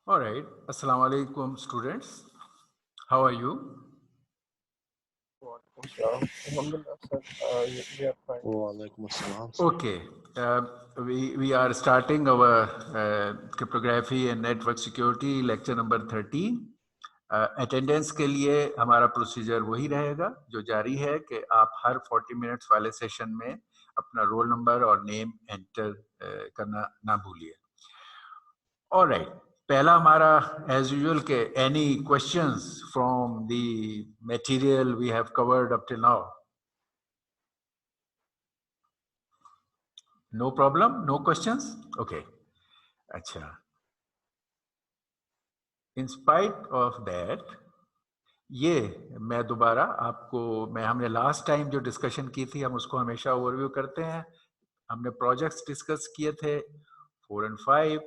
All right. Assalamu alaikum, students. How are you? Alhamdulillah, sir. We are fine. Walaikum assalam. Okay. We are starting our cryptography and network security lecture number 13. Attendance के लिए हमारा procedure वही रहेगा जो जारी है कि आप हर 40 मिनट्स वाले सेशन में अपना रोल नंबर और नेम एंटर करना ना भूलिए। ऑलराइट, पहला हमारा एज यूजुअल के any questions from the material we have covered up till now? No problem, no questions? Okay, अच्छा। इन स्पाइट ऑफ दैट, ये मैं दोबारा आपको हमने लास्ट टाइम जो डिस्कशन की थी हम उसको हमेशा ओवरव्यू करते हैं। हमने प्रोजेक्ट्स डिस्कस किए थे 4 और 5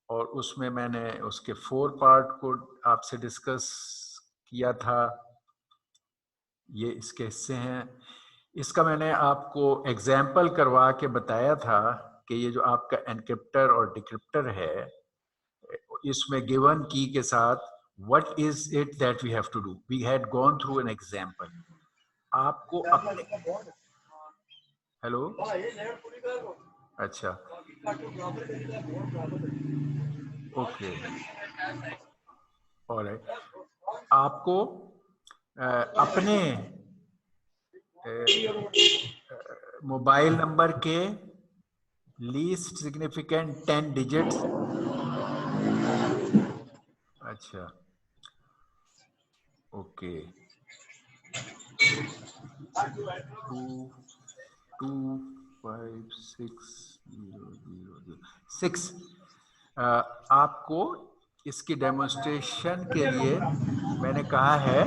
और उसमें मैंने उसके 4 पार्ट को आपसे डिस्कस किया था। ये इसके हिस्से हैं। इसका मैंने आपको एग्जाम्पल करवा के बताया था कि ये जो आपका एनक्रिप्टर और डिक्रिप्टर है, इसमें गिवन की के साथ what is it that we have to do? We had gone through an example. आपको अपने हेलो, अच्छा, ओके, ऑलराइट। आपको अपने मोबाइल नंबर के लीस्ट सिग्निफिकेंट 10 डिजिट्स, अच्छा, ओके, 2256006। आपको इसकी डेमोन्स्ट्रेशन के लिए मैंने कहा है।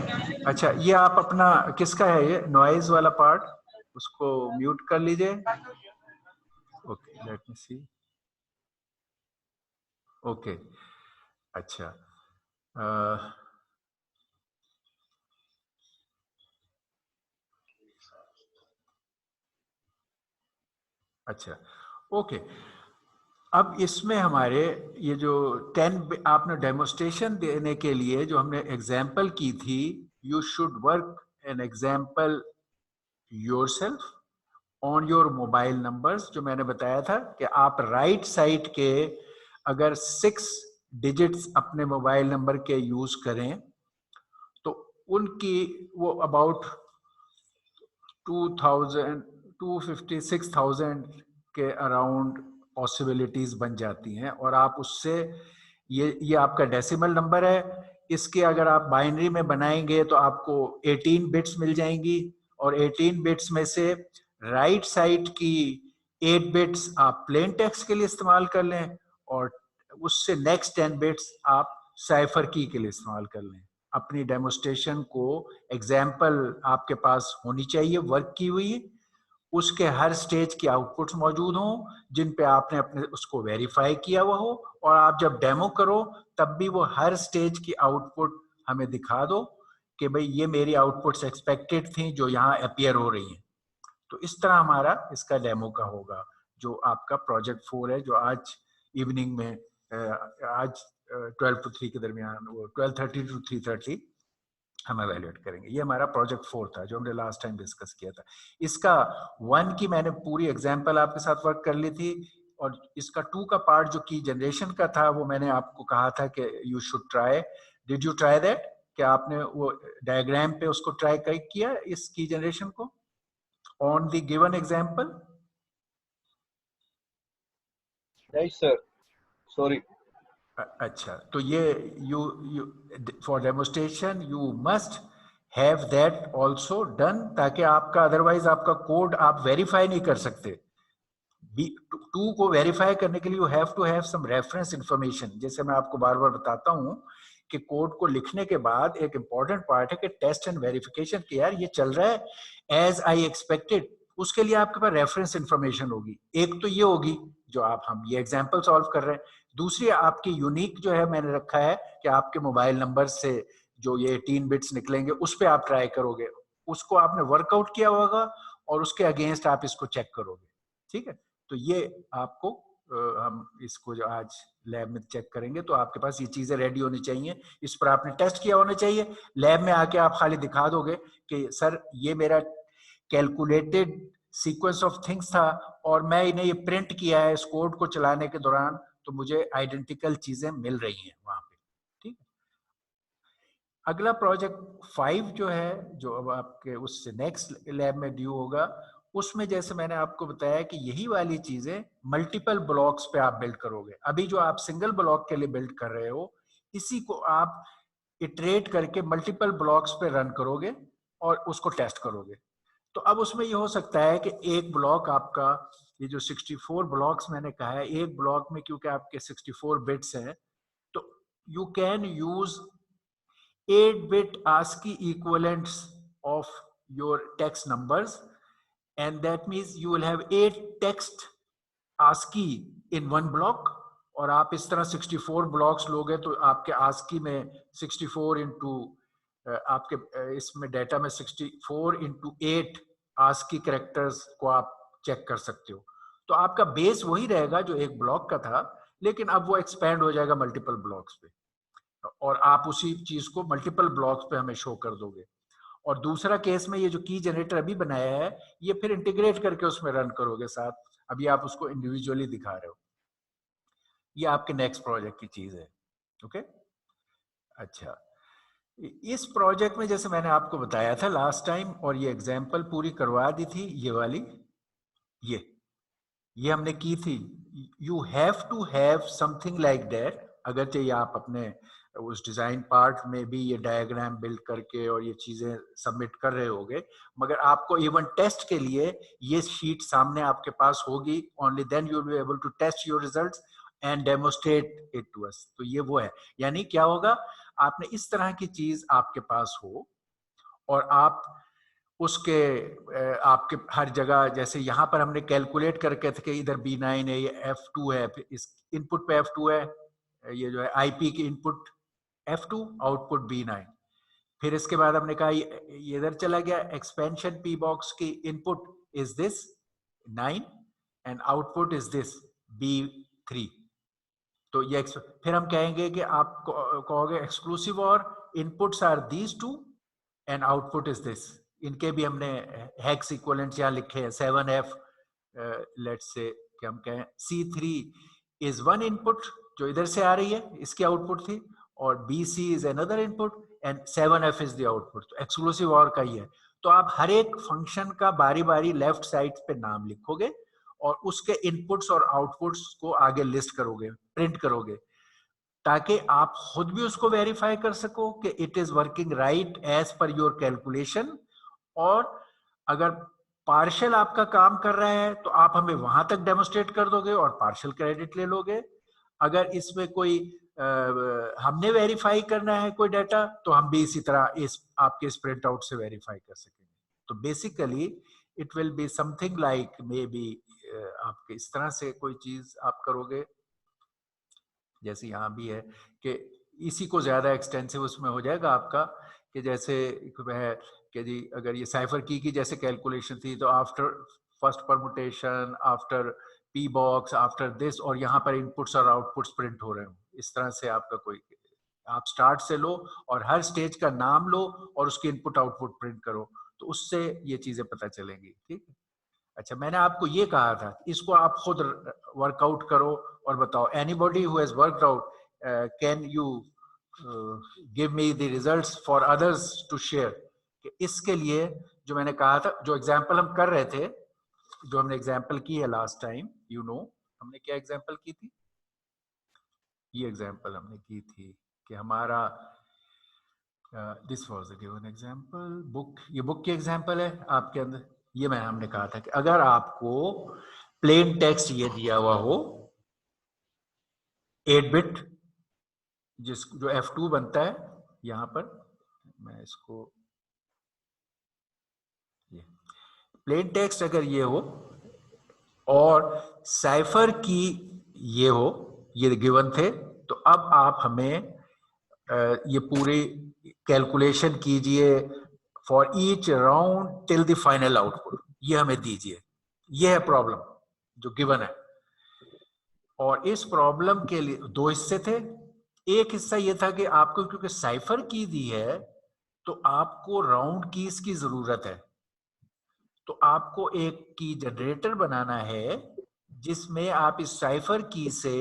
अच्छा, ये आप अपना किसका है, ये नॉइज वाला पार्ट, उसको म्यूट कर लीजिए। ओके, लेट मी सी। ओके, अच्छा, अच्छा, ओके। अब इसमें हमारे ये जो 10 आपने डेमोन्स्ट्रेशन देने के लिए जो हमने एग्जाम्पल की थी, you should work an example yourself on your mobile numbers. जो मैंने बताया था कि आप राइट साइड के अगर 6 डिजिट्स अपने मोबाइल नंबर के यूज करें तो उनकी वो अबाउट 256,000 के अराउंड पॉसिबिलिटीज बन जाती हैं। और आप उससे ये आपका डेसिमल नंबर है, इसके अगर आप बाइनरी में बनाएंगे तो आपको 18 बिट्स मिल जाएंगी और 18 बिट्स में से राइट साइड की 8 बिट्स आप प्लेन टेक्स्ट के लिए इस्तेमाल कर लें और उससे नेक्स्ट 10 बिट्स आप साइफर की के लिए इस्तेमाल कर लें। अपनी डेमोन्स्ट्रेशन को एग्जाम्पल आपके पास होनी चाहिए वर्क की हुई, उसके हर स्टेज की आउटपुट्स मौजूद हों जिन पे आपने अपने उसको वेरीफाई किया हुआ हो, और आप जब डेमो करो तब भी वो हर स्टेज की आउटपुट हमें दिखा दो कि भाई ये मेरी आउटपुट्स एक्सपेक्टेड थी जो यहाँ अपीयर हो रही हैं। तो इस तरह हमारा इसका डेमो का होगा जो आपका प्रोजेक्ट 4 है, जो आज इवनिंग में आज 12 to 3 के दरमियान, वो 12:30 to 3:30 हम एवेल्युएट करेंगे। ये हमारा प्रोजेक्ट 4 था जो हमने लास्ट टाइम डिस्कस किया था। इसका 1 की मैंने पूरी एग्जांपल आपके साथ वर्क कर ली थी और इसका 2 का पार्ट जो की जनरेशन का था वो मैंने आपको कहा था कि you should try. Did you try that? क्या आपने वो डायग्राम पे उसको ट्राई किया इस की जनरेशन को ऑन द गिवन एग्जांपल? नहीं सर, सॉरी। अच्छा, तो ये you for demonstration you must have that also done, ताकि आपका अदरवाइज आपका कोड आप वेरीफाई नहीं कर सकते। 2 को वेरीफाई करने के लिए you have to have some reference information. जैसे मैं आपको बार बार बताता हूं कि कोड को लिखने के बाद एक इंपॉर्टेंट पार्ट है कि टेस्ट एंड वेरिफिकेशन कि यार ये चल रहा है एज आई एक्सपेक्टेड। उसके लिए आपके पास रेफरेंस इंफॉर्मेशन होगी। एक तो ये होगी जो हम ये एग्जाम्पल सॉल्व कर रहे हैं। दूसरी आपकी यूनिक जो है मैंने रखा है कि आपके मोबाइल नंबर से जो ये 18 बिट्स निकलेंगे उस पर आप ट्राई करोगे, उसको आपने वर्कआउट किया होगा और उसके अगेंस्ट आप इसको चेक करोगे। ठीक है, तो ये आपको हम इसको जो आज लैब में चेक करेंगे तो आपके पास ये चीजें रेडी होनी चाहिए, इस पर आपने टेस्ट किया होना चाहिए। लैब में आके आप खाली दिखा दोगे कि सर ये मेरा कैलकुलेटेड सीक्वेंस ऑफ थिंग्स था और मैं इन्हें ये प्रिंट किया है इस कोड को चलाने के दौरान, तो मुझे आइडेंटिकल चीजें मिल रही हैं वहां पे। ठीक। अगला प्रोजेक्ट 5 जो है, जो अब आपके उससे नेक्स्ट लैब में ड्यू होगा, उसमें जैसे मैंने आपको बताया कि यही वाली चीजें मल्टीपल ब्लॉक्स पे आप बिल्ड करोगे। अभी जो आप सिंगल ब्लॉक के लिए बिल्ड कर रहे हो, इसी को आप इटरेट करके मल्टीपल ब्लॉक्स पे रन करोगे और उसको टेस्ट करोगे। तो अब उसमें ये हो सकता है कि एक ब्लॉक आपका, ये जो 64 ब्लॉक्स मैंने कहा है, एक ब्लॉक में क्योंकि आपके 64 बिट्स हैं, तो you can use 8-bit ASCII equivalents of your text numbers, and that means you will have 8 text ASCII in one block। और आप इस तरह 64 ब्लॉक्स लोगे तो आपके ASCII में 64 इंटू आपके इसमें डाटा में 64 इंटू 8 ASCII कैरेक्टर्स को आप चेक कर सकते हो। तो आपका बेस वही रहेगा जो एक ब्लॉक का था, लेकिन अब वो एक्सपैंड हो जाएगा मल्टीपल ब्लॉक्स पे और आप उसी चीज को मल्टीपल ब्लॉक्स पे हमें शो कर दोगे। और दूसरा केस में ये जो की जनरेटर अभी बनाया है, ये फिर इंटीग्रेट करके उसमें रन करोगे साथ। अभी आप उसको इंडिविजुअली दिखा रहे हो। ये आपके नेक्स्ट प्रोजेक्ट की चीज है। ओके। अच्छा, इस प्रोजेक्ट में जैसे मैंने आपको बताया था लास्ट टाइम, और ये एग्जांपल पूरी करवा दी थी, ये वाली ये हमने की थी। You have to have something like that. अगर चाहिए आप अपने उस डिजाइन पार्ट में भी ये डायग्राम बिल्ड करके और ये चीजें सबमिट कर रहे होगे, मगर आपको इवन टेस्ट के लिए ये शीट सामने आपके पास होगी। Only then you will be able to test your results and demonstrate it to us. तो ये वो है, यानी क्या होगा, आपने इस तरह की चीज आपके पास हो और आप उसके आपके हर जगह, जैसे यहाँ पर हमने कैलकुलेट करके थे कि इधर B9 है, ये F2 है, फिर इस इनपुट पे F2 है, ये जो है IP की इनपुट F2, आउटपुट B9। फिर इसके बाद हमने कहा ये इधर चला गया, एक्सपेंशन P बॉक्स की input is this 9 and output is this B3। तो ये फिर हम कहेंगे कि आप कहोगे एक्सक्लूसिव और inputs are these two and output is this. इनके भी हमने हेक्स इक्विवेलेंट यहाँ लिखे हैं 7F। लेट्स से कि हम कहें C3 इज वन इनपुट जो इधर से आ रही है, इसकी आउटपुट थी, और BC is another input and 7F is the output. तो एक्सक्लूसिव और का ही है। तो आप हर एक फंक्शन का बारी बारी लेफ्ट साइड पे नाम लिखोगे और उसके इनपुट्स और आउटपुट्स को आगे लिस्ट करोगे, प्रिंट करोगे, ताकि आप खुद भी उसको वेरीफाई कर सको कि it is working right as per your calculation. और अगर पार्शियल आपका काम कर रहा है तो आप हमें वहां तक डेमोस्ट्रेट कर दोगे और पार्शियल क्रेडिट ले लोगे। अगर इसमें कोई हमने वेरीफाई करना है कोई डाटा, तो हम भी इसी तरह इस आपके इस प्रिंट आउट से वेरीफाई कर सकेंगे। तो basically it will be something like may be आपके इस तरह से कोई चीज आप करोगे, जैसे यहाँ भी है कि इसी को ज्यादा एक्सटेंसिव उसमें हो जाएगा आपका, कि जैसे है कि जी अगर ये साइफर की जैसे कैलकुलेशन थी, तो after first permutation, after P box, after this, और यहाँ पर इनपुट्स और आउटपुट्स प्रिंट हो रहे हो, इस तरह से आपका कोई, आप स्टार्ट से लो और हर स्टेज का नाम लो और उसकी इनपुट आउटपुट प्रिंट करो, तो उससे ये चीजें पता चलेंगी। ठीक है। अच्छा, मैंने आपको ये कहा था, इसको आप खुद वर्कआउट करो और बताओ। Anybody who has worked out, can you give me the results for others to share. इसके लिए जो मैंने कहा था, जो एग्जांपल हम कर रहे थे, जो हमने एग्जांपल की है लास्ट टाइम, यू नो हमने क्या एग्जांपल की थी, ये एग्जांपल हमने की थी कि हमारा this was the given example book, ये बुक की एग्जांपल है आपके अंदर। ये हमने कहा था कि अगर आपको प्लेन टेक्स्ट ये दिया हुआ हो 8 बिट, जिस जो F2 बनता है, यहां पर मैं इसको, ये प्लेन टेक्स्ट अगर ये हो और साइफर की ये हो, ये गिवन थे, तो अब आप हमें ये पूरी कैलकुलेशन कीजिए for each round till the final output, ये हमें दीजिए। ये है प्रॉब्लम जो गिवन है। और इस प्रॉब्लम के लिए दो हिस्से थे। एक हिस्सा ये था कि आपको क्योंकि साइफर की दी है तो आपको राउंड कीज की जरूरत है, तो आपको एक की जनरेटर बनाना है जिसमें आप इस साइफर की से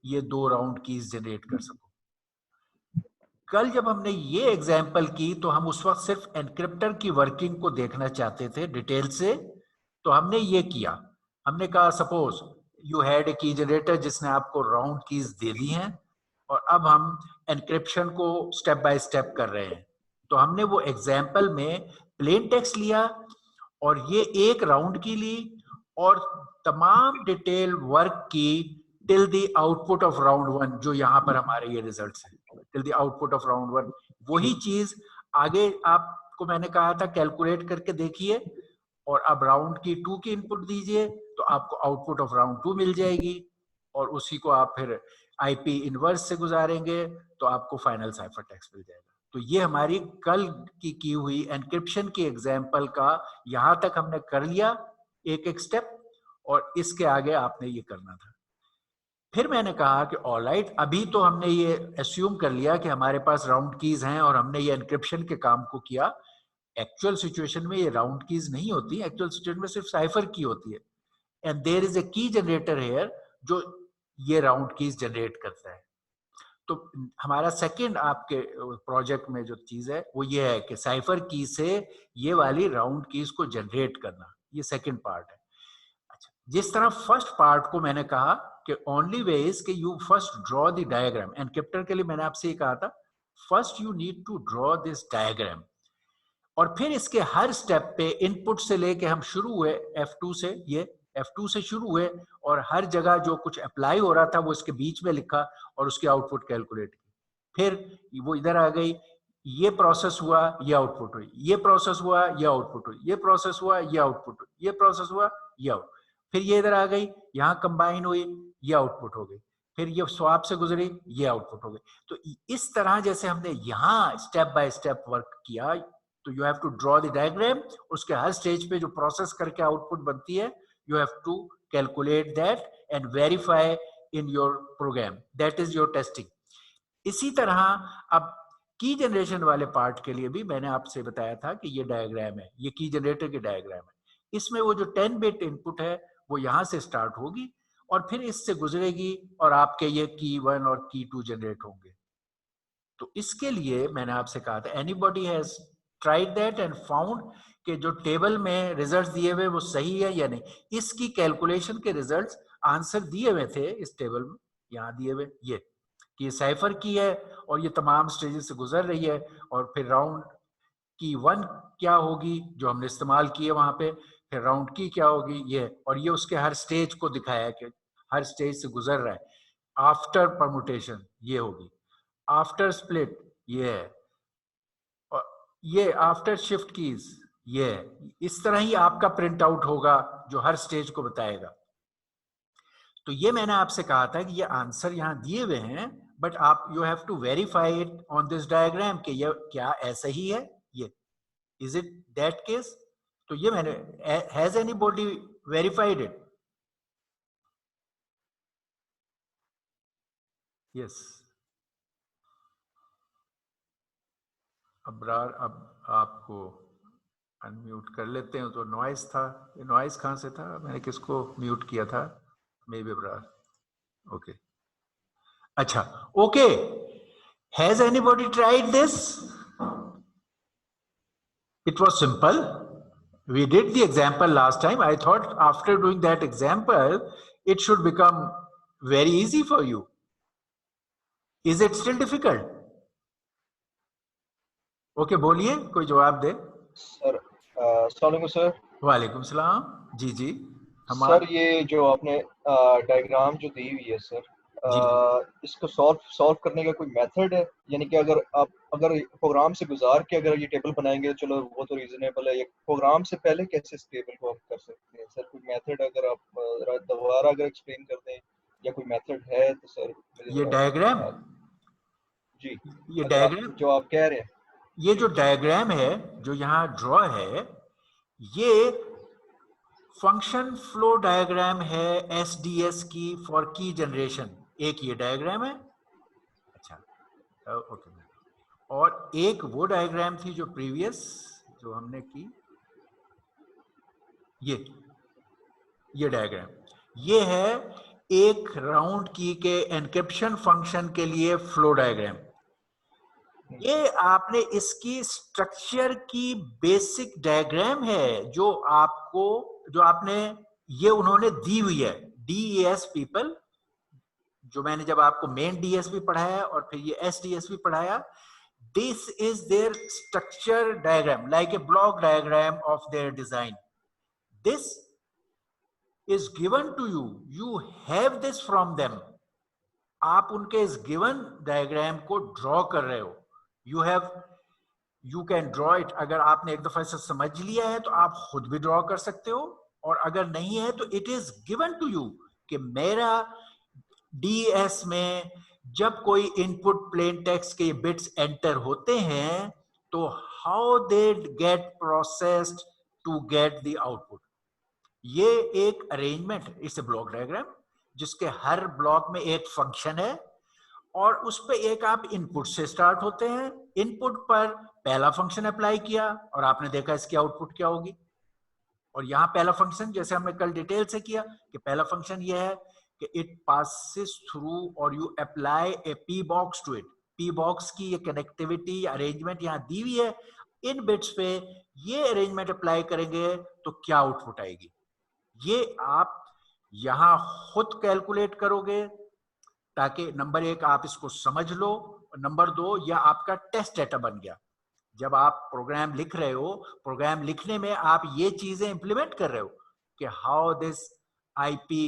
ये दो राउंड कीज जनरेट कर सको। कल जब हमने ये एग्जाम्पल की तो हम उस वक्त सिर्फ एनक्रिप्टर की वर्किंग को देखना चाहते थे डिटेल से, तो हमने ये किया। हमने कहा सपोज यू हैड ए की जनरेटर जिसने आपको राउंड कीज दे दी हैं और अब हम एनक्रिप्शन को स्टेप बाय स्टेप कर रहे हैं। तो हमने वो एग्जाम्पल में प्लेन टेक्स्ट लिया और ये एक राउंड की ली और तमाम डिटेल वर्क की till the output of round one, जो यहाँ पर हमारे ये रिजल्ट्स हैं, till the output of round one. वही चीज आगे आपको मैंने कहा था कैलकुलेट करके देखिए, और अब राउंड की टू की इनपुट दीजिए तो आपको आउटपुट ऑफ राउंड टू मिल जाएगी और उसी को आप फिर आईपी इनवर्स से गुजारेंगे तो आपको फाइनल साइफर टेक्स्ट मिल जाएगा। तो ये हमारी कल की हुई एनक्रिप्शन की एग्जाम्पल का यहां तक हमने कर लिया एक एक स्टेप, और इसके आगे आपने ये करना था। फिर मैंने कहा कि ऑलराइट, अभी तो हमने ये एस्यूम कर लिया कि हमारे पास राउंड कीज हैं और हमने ये एनक्रिप्शन के काम को किया। एक्चुअल सिचुएशन में ये राउंड कीज नहीं होती, एक्चुअल सिचुएशन में सिर्फ साइफर की होती है, एंड देयर इज ए की जनरेटर हियर जो ये राउंड कीज जनरेट करता है। तो हमारा सेकंड आपके प्रोजेक्ट में जो चीज है वो ये है कि साइफर की से ये वाली राउंड कीज को जनरेट करना, ये सेकंड पार्ट है। अच्छा, जिस तरह फर्स्ट पार्ट को मैंने कहा कि ओनली वे इज कि you first draw the diagram, encryptor के लिए मैंने आपसे ये कहा था first you need to draw this diagram, और फिर इसके हर स्टेप पे इनपुट से लेके हम शुरू हुए F2 से, ये F2 से शुरू हुए और हर जगह जो कुछ अप्लाई हो रहा था वो इसके बीच में लिखा और उसकी आउटपुट कैलकुलेट की। फिर वो इधर आ गई, ये प्रोसेस हुआ, ये आउटपुट हुई, ये प्रोसेस हुआ, ये आउटपुट हुई, ये प्रोसेस हुआ, ये आउटपुट हुई, ये प्रोसेस हुआ, ये आउट, फिर ये इधर आ गई, यहाँ कंबाइन हुई, ये आउटपुट हो गई, फिर ये स्वाप से गुजरी, ये आउटपुट हो गई। तो इस तरह जैसे हमने यहाँ स्टेप बाय स्टेप वर्क किया, तो you have to draw the diagram, उसके हर स्टेज पे जो प्रोसेस करके आउटपुट बनती है you have to calculate that and verify in your program, that is your testing. इसी तरह अब की जनरेशन वाले पार्ट के लिए भी मैंने आपसे बताया था कि ये डायग्राम है, ये की जनरेटर की डायग्राम है। इसमें वो जो 10 बिट इनपुट है वो यहां से स्टार्ट होगी और फिर इससे गुजरेगी और आपके ये की 1 और की 2 जनरेट होंगे। तो इसके लिए मैंने आपसे कहा था anybody has tried that and found कि जो टेबल में रिजल्ट्स दिए हुए वो सही है या नहीं। इसकी कैलकुलेशन के रिजल्ट्स आंसर दिए हुए थे इस टेबल में, यहाँ दिए हुए ये कि ये साइफर की है और ये तमाम स्टेजेस से गुजर रही है, और फिर राउंड की 1 क्या होगी जो हमने इस्तेमाल की है वहां पे, फिर राउंड की क्या होगी ये, और ये उसके हर स्टेज को दिखाया कि हर स्टेज से गुजर रहा है। आफ्टर परमुटेशन ये होगी, आफ्टर स्प्लिट ये है, और ये आफ्टर शिफ्ट कीज ये है। इस तरह ही आपका प्रिंट आउट होगा जो हर स्टेज को बताएगा। तो ये मैंने आपसे कहा था कि ये आंसर यहाँ दिए हुए हैं, बट आप you have to verify it on this diagram कि ये क्या ऐसा ही है, ये इज इट दैट केस। तो ये मैंने, has anybody verified it? Yes Abrar, अब आपको अनम्यूट कर लेते हैं। तो नॉइस था, ये नॉइस कहाँ से था, मैंने किसको म्यूट किया था? May be Abrar. ओके अच्छा okay, has anybody tried this? It was simple. We did the example last time. I thought after doing that example, it should become very easy for you. Is it still difficult? Okay, बोलिए, कोई जवाब दे। Sir अस्सलाम वालेकुम sir. वालेकुम सलाम। जी जी sir ये जो आपने डायग्राम जो दी हुई है सर, जी जी इसको सॉल्व करने का कोई मेथड है? यानी कि अगर प्रोग्राम से गुजार के अगर ये टेबल बनाएंगे तो चलो वो तो रीजनेबल है, ये प्रोग्राम से पहले कैसे इस टेबल को आप कर सकते हैं सर? कोई मेथड अगर आप दोबारा अगर एक्सप्लेन कर दें या कोई मेथड है तो सर मुझे ये डायग्राम, जी, ये अगर आप डायग्राम, जो आप कह रहे हैं ये जो डायग्राम है जो यहाँ ड्रॉ है, ये फंक्शन फ्लो डायग्राम है SDS की फॉर की जनरेशन, एक ये डायग्राम है। अच्छा ओके। और एक वो डायग्राम थी जो प्रीवियस जो हमने की, ये डायग्राम, ये है एक राउंड की के एनक्रिप्शन फंक्शन के लिए फ्लो डायग्राम। ये आपने इसकी स्ट्रक्चर की बेसिक डायग्राम है जो आपको, जो आपने, ये उन्होंने दी हुई है DES पीपल, जो मैंने जब आपको मेन DSP पढ़ाया और फिर ये SDSP पढ़ाया, this is there structure diagram like a block diagram of their design. This is given to you, you have this from them। आप उनके इस गिवन डायग्राम को ड्रॉ कर रहे हो, you can draw it। अगर आपने एक दफा इसे समझ लिया है तो आप खुद भी ड्रॉ कर सकते हो, और अगर नहीं है तो it is given to you कि मेरा DS में जब कोई इनपुट प्लेन टेक्स्ट के बिट्स एंटर होते हैं तो how they get processed to get the output. ये एक arrangement, it's a block diagram जिसके हर ब्लॉक में एक फंक्शन है और उस पे एक आप इनपुट से स्टार्ट होते हैं। इनपुट पर पहला फंक्शन अप्लाई किया और आपने देखा इसकी आउटपुट क्या होगी। और यहाँ पहला फंक्शन जैसे हमने कल डिटेल से किया कि पहला फंक्शन ये है कि इट पासेस थ्रू और you apply a P box to it. P box की ये कनेक्टिविटी अरेंजमेंट यहाँ दी हुई है, इन बिट्स पे ये अरेंजमेंट अप्लाई करेंगे तो क्या आउटपुट आएगी, ये आप यहां खुद कैलकुलेट करोगे ताकि नंबर एक आप इसको समझ लो, नंबर दो यह आपका टेस्ट डेटा बन गया। जब आप प्रोग्राम लिख रहे हो, प्रोग्राम लिखने में आप ये चीजें इंप्लीमेंट कर रहे हो कि how this IP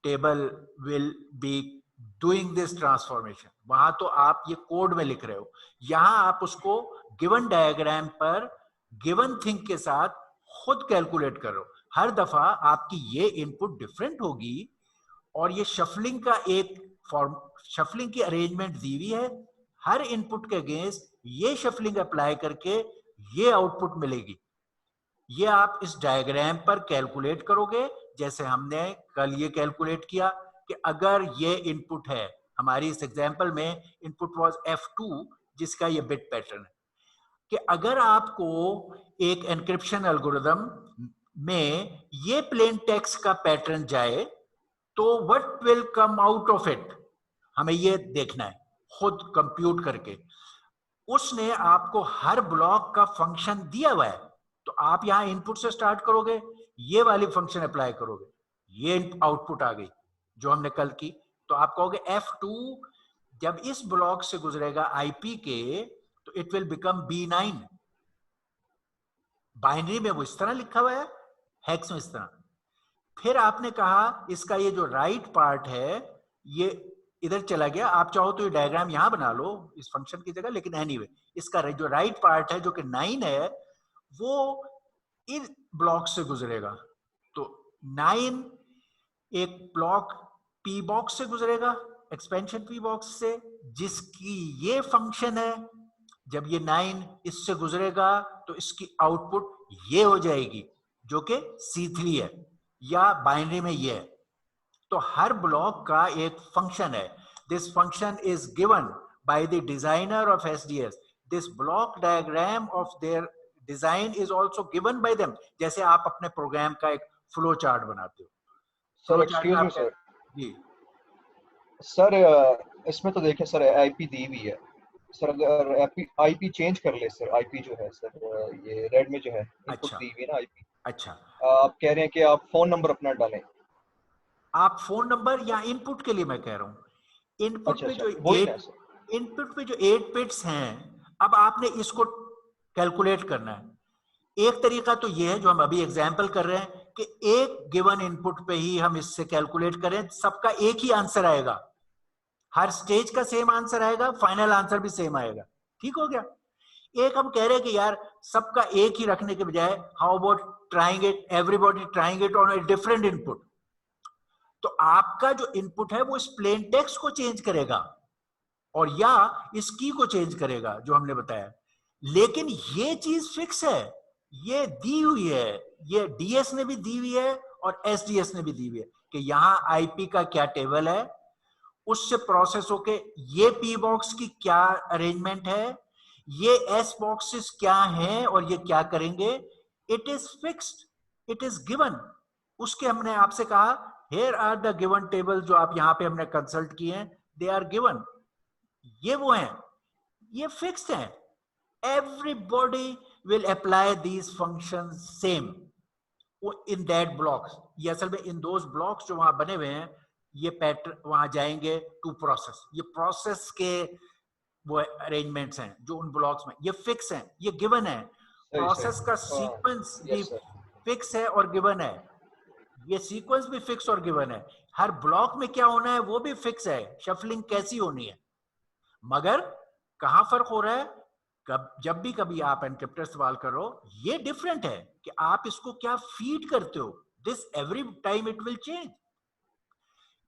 table will be doing this transformation, वहां तो आप ये कोड में लिख रहे हो, यहां आप उसको गिवन डायग्राम पर गिवन थिंग के साथ खुद कैलकुलेट कर रहे हो। हर दफा आपकी ये इनपुट डिफरेंट होगी और ये शफलिंग का एक फॉर्म, शफलिंग की अरेंजमेंट दी हुई है, हर इनपुट के अगेंस्ट ये शफलिंग अप्लाई करके ये आउटपुट मिलेगी। ये आप इस डायग्राम पर कैलकुलेट करोगे जैसे हमने कल ये कैलकुलेट किया कि अगर ये इनपुट है, हमारी इस एग्जांपल में इनपुट वाज F2 जिसका ये बिट पैटर्न है, कि अगर आपको एक एनक्रिप्शन एल्गोरिथम में ये प्लेन टेक्स्ट का पैटर्न जाए तो what will come out of it, हमें ये देखना है खुद कंप्यूट करके। उसने आपको हर ब्लॉक का फंक्शन दिया हुआ है, तो आप यहां इनपुट से स्टार्ट करोगे, ये वाली फंक्शन अप्लाई करोगे, ये आउटपुट आ गई जो हमने कल की, तो आप कहोगे F2 जब इस ब्लॉक से गुजरेगा IP के तो it will become B9। Binary में वो इस तरह लिखा हुआ है, हेक्स में इस तरह। फिर आपने कहा इसका ये जो राइट पार्ट है ये इधर चला गया, आप चाहो तो ये डायग्राम यहां बना लो इस फंक्शन की जगह, लेकिन एनीवे इसका जो राइट पार्ट है जो कि 9 है वो इन ब्लॉक से गुजरेगा। तो 9 एक ब्लॉक P बॉक्स से गुजरेगा, एक्सपेंशन P बॉक्स से, जिसकी ये फंक्शन है। जब ये 9 इससे गुजरेगा तो इसकी आउटपुट ये हो जाएगी जो कि C3 है या बाइनरी में ये है। तो हर ब्लॉक का एक फंक्शन है, this function is given by the designer of SDS, this block diagram of their design is also given by them. जैसे आप अपने प्रोग्राम का एक फ्लो चार्ट बनाते हो। सर एक्सक्यूज मी सर, जी सर इसमें तो देखिए सर IP दी हुई है सर, अगर IP चेंज कर ले सर, IP जो है सर ये रेड में जो है इनपुट दी हुई है ना IP, अच्छा, आप कह रहे हैं कि आप फोन नंबर अपना डालें, आप फोन नंबर या इनपुट के लिए मैं कह रहा हूं, इनपुट पे जो 8 बिट्स हैं, अब आपने इसको कैलकुलेट करना है। एक तरीका तो ये है जो हम अभी एग्जांपल कर रहे हैं कि एक गिवन इनपुट पे ही हम इससे कैलकुलेट करें, सबका एक ही आंसर आएगा, हर स्टेज का सेम आंसर आएगा, फाइनल आंसर भी सेम आएगा। ठीक हो गया। एक हम कह रहे हैं कि यार सबका एक ही रखने के बजाय how about trying it, everybody trying it on a different input. तो आपका जो इनपुट है वो इस प्लेन टेक्स्ट को चेंज करेगा और या इस की को चेंज करेगा जो हमने बताया, लेकिन ये चीज फिक्स है, ये दी हुई है ये डीएस ने भी दी हुई है और एसडीएस ने भी दी हुई है कि यहाँ आईपी का क्या टेबल है, उससे प्रोसेस होके ये पी बॉक्स की क्या अरेंजमेंट है, ये एस बॉक्सेस क्या हैं और ये क्या करेंगे, it is fixed, it is given. उसके हमने आपसे कहा here are the given table, जो आप यहाँ पे हमने कंसल्ट किए हैं, दे आर गिवन, ये वो हैं, ये फिक्स्ड हैं। everybody will apply these functions same in that blocks। ये असल में इन दोज ब्लॉक्स जो वहां बने हुए हैं, ये पैटर्न वहां जाएंगे टू प्रोसेस, ये प्रोसेस के वो अरेंजमेंट्स हैं जो उन ब्लॉक्स में, ये फिक्स हैं, ये गिवन है। प्रोसेस का सीक्वेंस भी फिक्स है और गिवन है, ये सीक्वेंस भी फिक्स और गिवन है। हर ब्लॉक में क्या होना है वो भी फिक्स है, शफलिंग कैसी होनी है। मगर कहां फर्क हो रहा है, जब भी कभी आप एनक्रिप्टर इस्तेमाल करो, ये डिफरेंट है कि आप इसको क्या फीड करते हो, this every time it will change.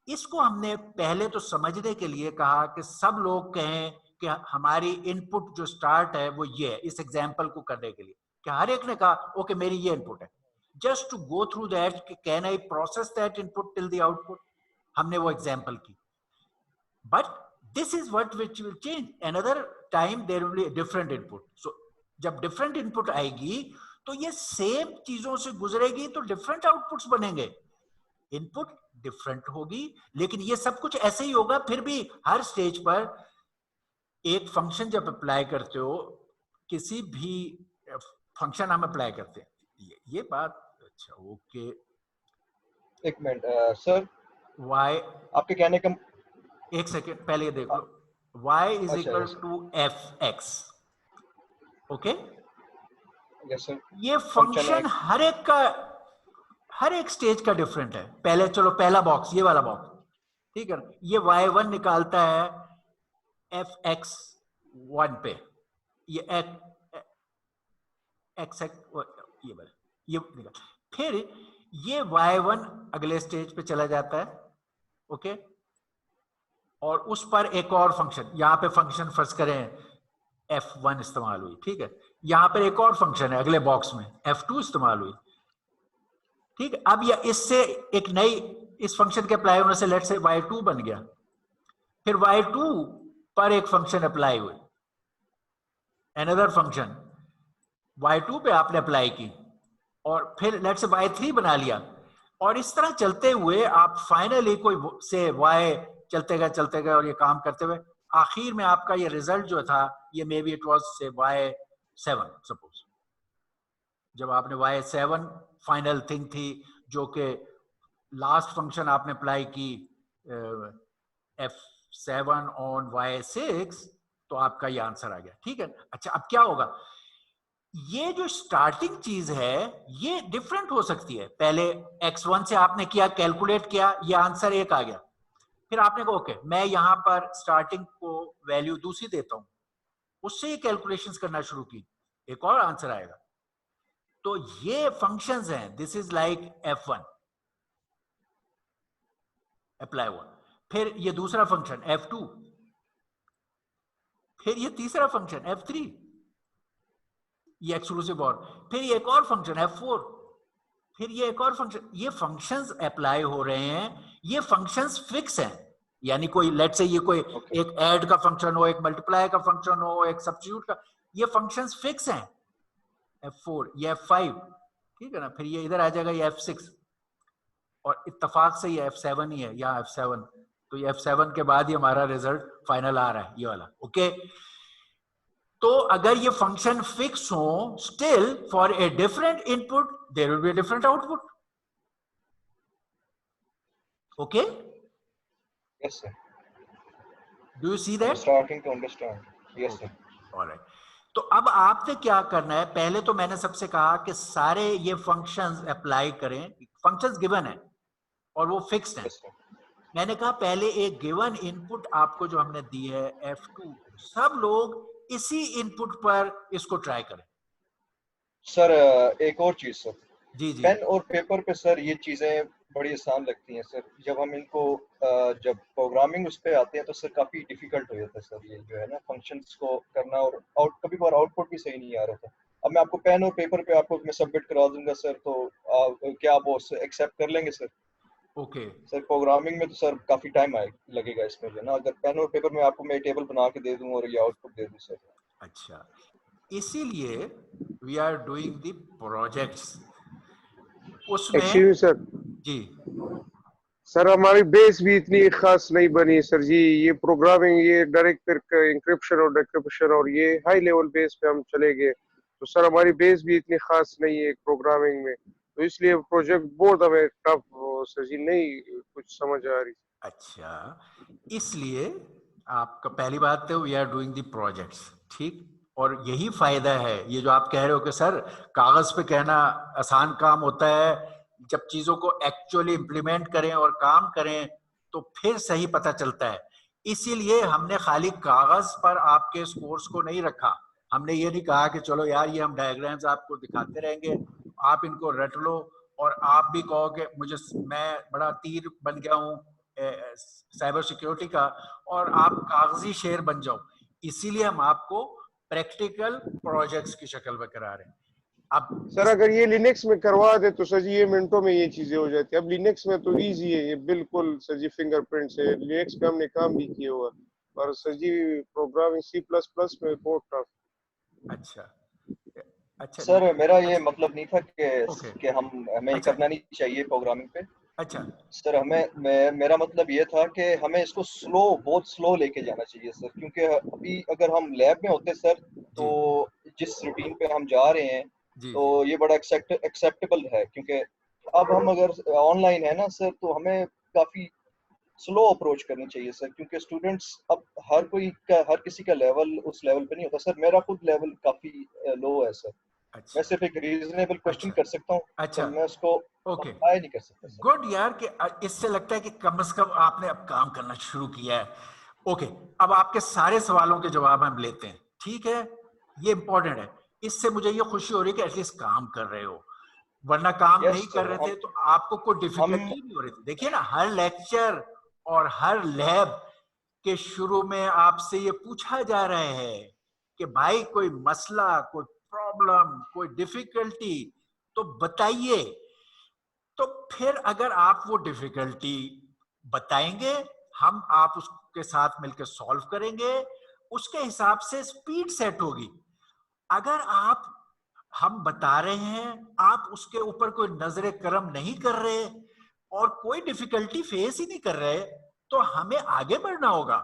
इसको हमने पहले तो समझने के लिए कहा कि सब लोग कहें कि हमारी इनपुट जो स्टार्ट है वो ये है, इस एग्जाम्पल को करने के लिए कि हर एक ने कहा ओके मेरी ये इनपुट है, just to go through that, can I process that input till the output, हमने वो एग्जाम्पल की। But this is what which will change, another time there will be a different input, so जब different input आएगी तो ये same चीजों से गुजरेगी तो different outputs बनेंगे, input different होगी, लेकिन ये सब कुछ ऐसे ही होगा। फिर भी हर स्टेज पर एक फंक्शन जब अप्लाई करते हो, किसी भी फंक्शन हम अप्लाई करते हैं, ये बात अच्छा ओके। एक मिनट सर, y आपके कहने का, एक सेकेंड पहले ये देख लो, y is equal to F X, okay. Yes sir, ये फंक्शन हर एक का, हर एक स्टेज का डिफरेंट है। पहले चलो पहला बॉक्स, ये वाला बॉक्स, ठीक है, ये y1 निकालता है एफ एक्स वन पे, ये एक्स ये वाला, ये निकाल, फिर ये y1 अगले स्टेज पे चला जाता है, ओके, और उस पर एक और फंक्शन, यहां पे फंक्शन फर्ज करें f1 इस्तेमाल हुई, ठीक है, यहां पर एक और फंक्शन है अगले बॉक्स में f2 इस्तेमाल हुई, ठीक है। अब यह इससे एक नई, इस फंक्शन के अप्लाई होने से लेट से y2 बन गया, फिर y2 पर एक फंक्शन अप्लाई हुई, अनदर फंक्शन y2 पे आपने अप्लाई की, और फिर लेट से y3 बना लिया, और इस तरह चलते हुए आप फाइनली कोई से y चलते गए और ये काम करते हुए आखिर में आपका ये रिजल्ट जो था, ये मे बी इट वाज से y7 सपोज, जब आपने y7 फाइनल थिंग थी जो कि लास्ट फंक्शन आपने अप्लाई की f7 ऑन y6, तो आपका ये आंसर आ गया, ठीक है। अच्छा अब क्या होगा, ये जो स्टार्टिंग चीज है ये डिफरेंट हो सकती है। पहले x1 से आपने किया, कैलकुलेट किया, ये आंसर 1 आ गया, फिर आपने कहा ओके मैं यहां पर स्टार्टिंग को वैल्यू दूसरी देता हूं, उससे ये कैलकुलेशंस करना शुरू की, एक और आंसर आएगा। तो ये फंक्शंस हैं, this is like f1 apply हुआ, फिर ये दूसरा फंक्शन f2, फिर ये तीसरा फंक्शन f3, ये एक्सक्लूसिव और, फिर ये एक और फंक्शन f4, फिर ये एक और फंक्शन, ये फंक्शंस अप्लाई हो रहे हैं, ये फंक्शंस फिक्स हैं, यानी कोई लेट से ये कोई एक ऐड का फंक्शन हो, एक मल्टीप्लाई का फंक्शन हो, एक सब्स्टिट्यूट का, ये फंक्शंस फिक्स हैं, f4 ये f5, ठीक है ना, फिर ये इधर आ जाएगा ये f6, और इत्तेफाक से ये f7 ही है, यहाँ f7, तो ये f7 के बाद ही हमारा रिजल्ट फाइनल आ रहा है ये वाला, ओके। तो अगर ये फंक्शन फिक्स हो, still for a different input there will be a different output, okay. Yes sir, do you see that? Starting to understand, yes sir, alright. तो अब आपने क्या करना है, पहले तो मैंने सबसे कहा कि सारे ये फंक्शंस अप्लाई करें, फंक्शंस गिवन है और वो फिक्स्ड है। मैंने कहा पहले एक गिवन इनपुट आपको जो हमने दी है f2, सब लोग इसी इनपुट पर इसको ट्राई करें। सर एक और चीज सर, जी जी, पेन और पेपर पे सर ये चीजें बड़ी आसान लगती हैं सर, जब हम इनको जब प्रोग्रामिंग उस पे आते हैं तो सर काफी डिफिकल्ट हो जाता है सर, ये जो है ना फंक्शंस को करना, और कभी बार आउटपुट भी सही नहीं आ रहा था। अब मैं आपको पेन और पेपर पे आपको मैं सबमिट करा दूंगा सर, तो क्या आप वो एक्सेप्ट कर लेंगे सर? ओके। सर प्रोग्रामिंग में तो सर काफी टाइम लगेगा इसमें जो है ना, अगर पेन और पेपर में आपको मैं टेबल बना के दे दूं और ये आउटपुट दे दूं सर। अच्छा, इसीलिए we are doing the projects उसमें। एक्चुअली सर, जी सर हमारी बेस भी इतनी खास नहीं बनी सर जी। ये प्रोग्रामिंग, ये डायरेक्ट फिर इंक्रिप्शन और डिक्रिप्शन और ये हाई लेवल बेस पे हम चले गए, तो सर हमारी बेस भी इतनी खास नहीं है प्रोग्रामिंग में, तो इसलिए प्रोजेक्ट बहुत हमें टफ सर जी नहीं कुछ समझ आ रही। अच्छा, इसलिए आपका पहली बात तो we are doing the projects, ठीक। और यही फायदा है, ये जो आप कह रहे हो कि सर कागज पे कहना आसान काम होता है, जब चीजों को एक्चुअली इंप्लीमेंट करें और काम करें तो फिर सही पता चलता है। इसीलिए हमने खाली कागज पर आपके इस कोर्स को नहीं रखा। हमने ये नहीं कहा कि चलो यार ये हम डायग्राम्स आपको दिखाते रहेंगे, आप इनको रट लो और आप भी कहो कि मुझे, मैं बड़ा तीर बन गया हूँ साइबर सिक्योरिटी का, और आप कागजी शेर बन जाओ। इसीलिए हम आपको प्रैक्टिकल प्रोजेक्ट्स की शक्ल में करा रहे हैं। अब सर अगर ये लिनक्स में करवा दे तो सर जी ये मिनटों में ये चीजें हो जाती है। अब लिनक्स में तो इजी है ये बिल्कुल सर जी, फिंगरप्रिंट से लिनक्स पे हमने काम भी किया हुआ, और सर जी प्रोग्रामिंग सी प्लस प्लस में बहुत टफ। अच्छा अच्छा सर मेरा ये अच्छा, मतलब नहीं था ओके, कि हम हमें ये अच्छा करना नहीं चाहिए प्रोग्रामिंग पे। अच्छा सर मेरा मतलब ये था कि हमें इसको बहुत स्लो लेके जाना चाहिए सर, क्योंकि अभी अगर हम लैब में होते सर, जी तो जिस रूटीन पे हम जा रहे हैं जी तो जी ये बड़ा एक्सेप्टेबल है, क्योंकि अब हम अगर ऑनलाइन है ना सर, तो हमें काफी स्लो अप्रोच करनी चाहिए सर, क्योंकि स्टूडेंट्स अब हर किसी का लेवल उस लेवल पे नहीं होता सर। मेरा खुद लेवल काफी लो है सर। मैं अच्छा सिर्फ एक रीजनेबल क्वेश्चन अच्छा कर सकता हूँ अच्छा, सर, मैं उसको ओके, अप्लाई नहीं कर सकता सर। गुड यार कि इससे लगता है कि कम से कम आपने अब काम करना शुरू किया है। ओके, अब आपके सारे सवालों के जवाब हम लेते हैं, ठीक है, ये इंपॉर्टेंट है। इससे मुझे ये खुशी हो रही है कि एटलीस्ट काम कर रहे हो, वरना काम यस नहीं कर सर। रहे थे तो आपको कोई हम डिफिकल्टी भी हो रही थी। देखिए ना, हर लेक्चर और हर लैब के शुरू में आपसे ये पूछा जा रहा है कि भाई कोई मसला, कोई प्रॉब्लम, कोई डिफिकल्टी तो बताइए। तो फिर अगर आप वो डिफिकल्टी बताएंगे, हम आप उसके साथ मिलकर सॉल्व करेंगे, उसके हिसाब से स्पीड सेट होगी। अगर आप, हम बता रहे हैं, आप उसके ऊपर कोई नजरे करम नहीं कर रहे और कोई डिफिकल्टी फेस ही नहीं कर रहे, तो हमें आगे बढ़ना होगा।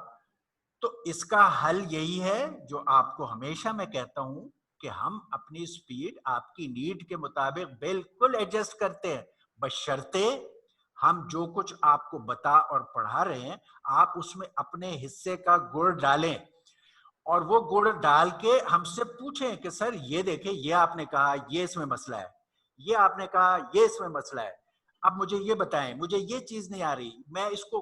तो इसका हल यही है जो आपको हमेशा मैं कहता हूं कि हम अपनी स्पीड आपकी नीड के मुताबिक बिल्कुल एडजस्ट करते हैं, बशर्ते हम जो कुछ आपको बता और पढ़ा रहे हैं आप उसमें अपने हिस्से का गुड़ डालें, और वो गुड़ डाल के हमसे पूछें कि सर ये देखें, ये आपने कहा ये इसमें मसला है, ये आपने कहा ये इसमें मसला है, अब मुझे ये बताएं, मुझे ये चीज नहीं आ रही, मैं इसको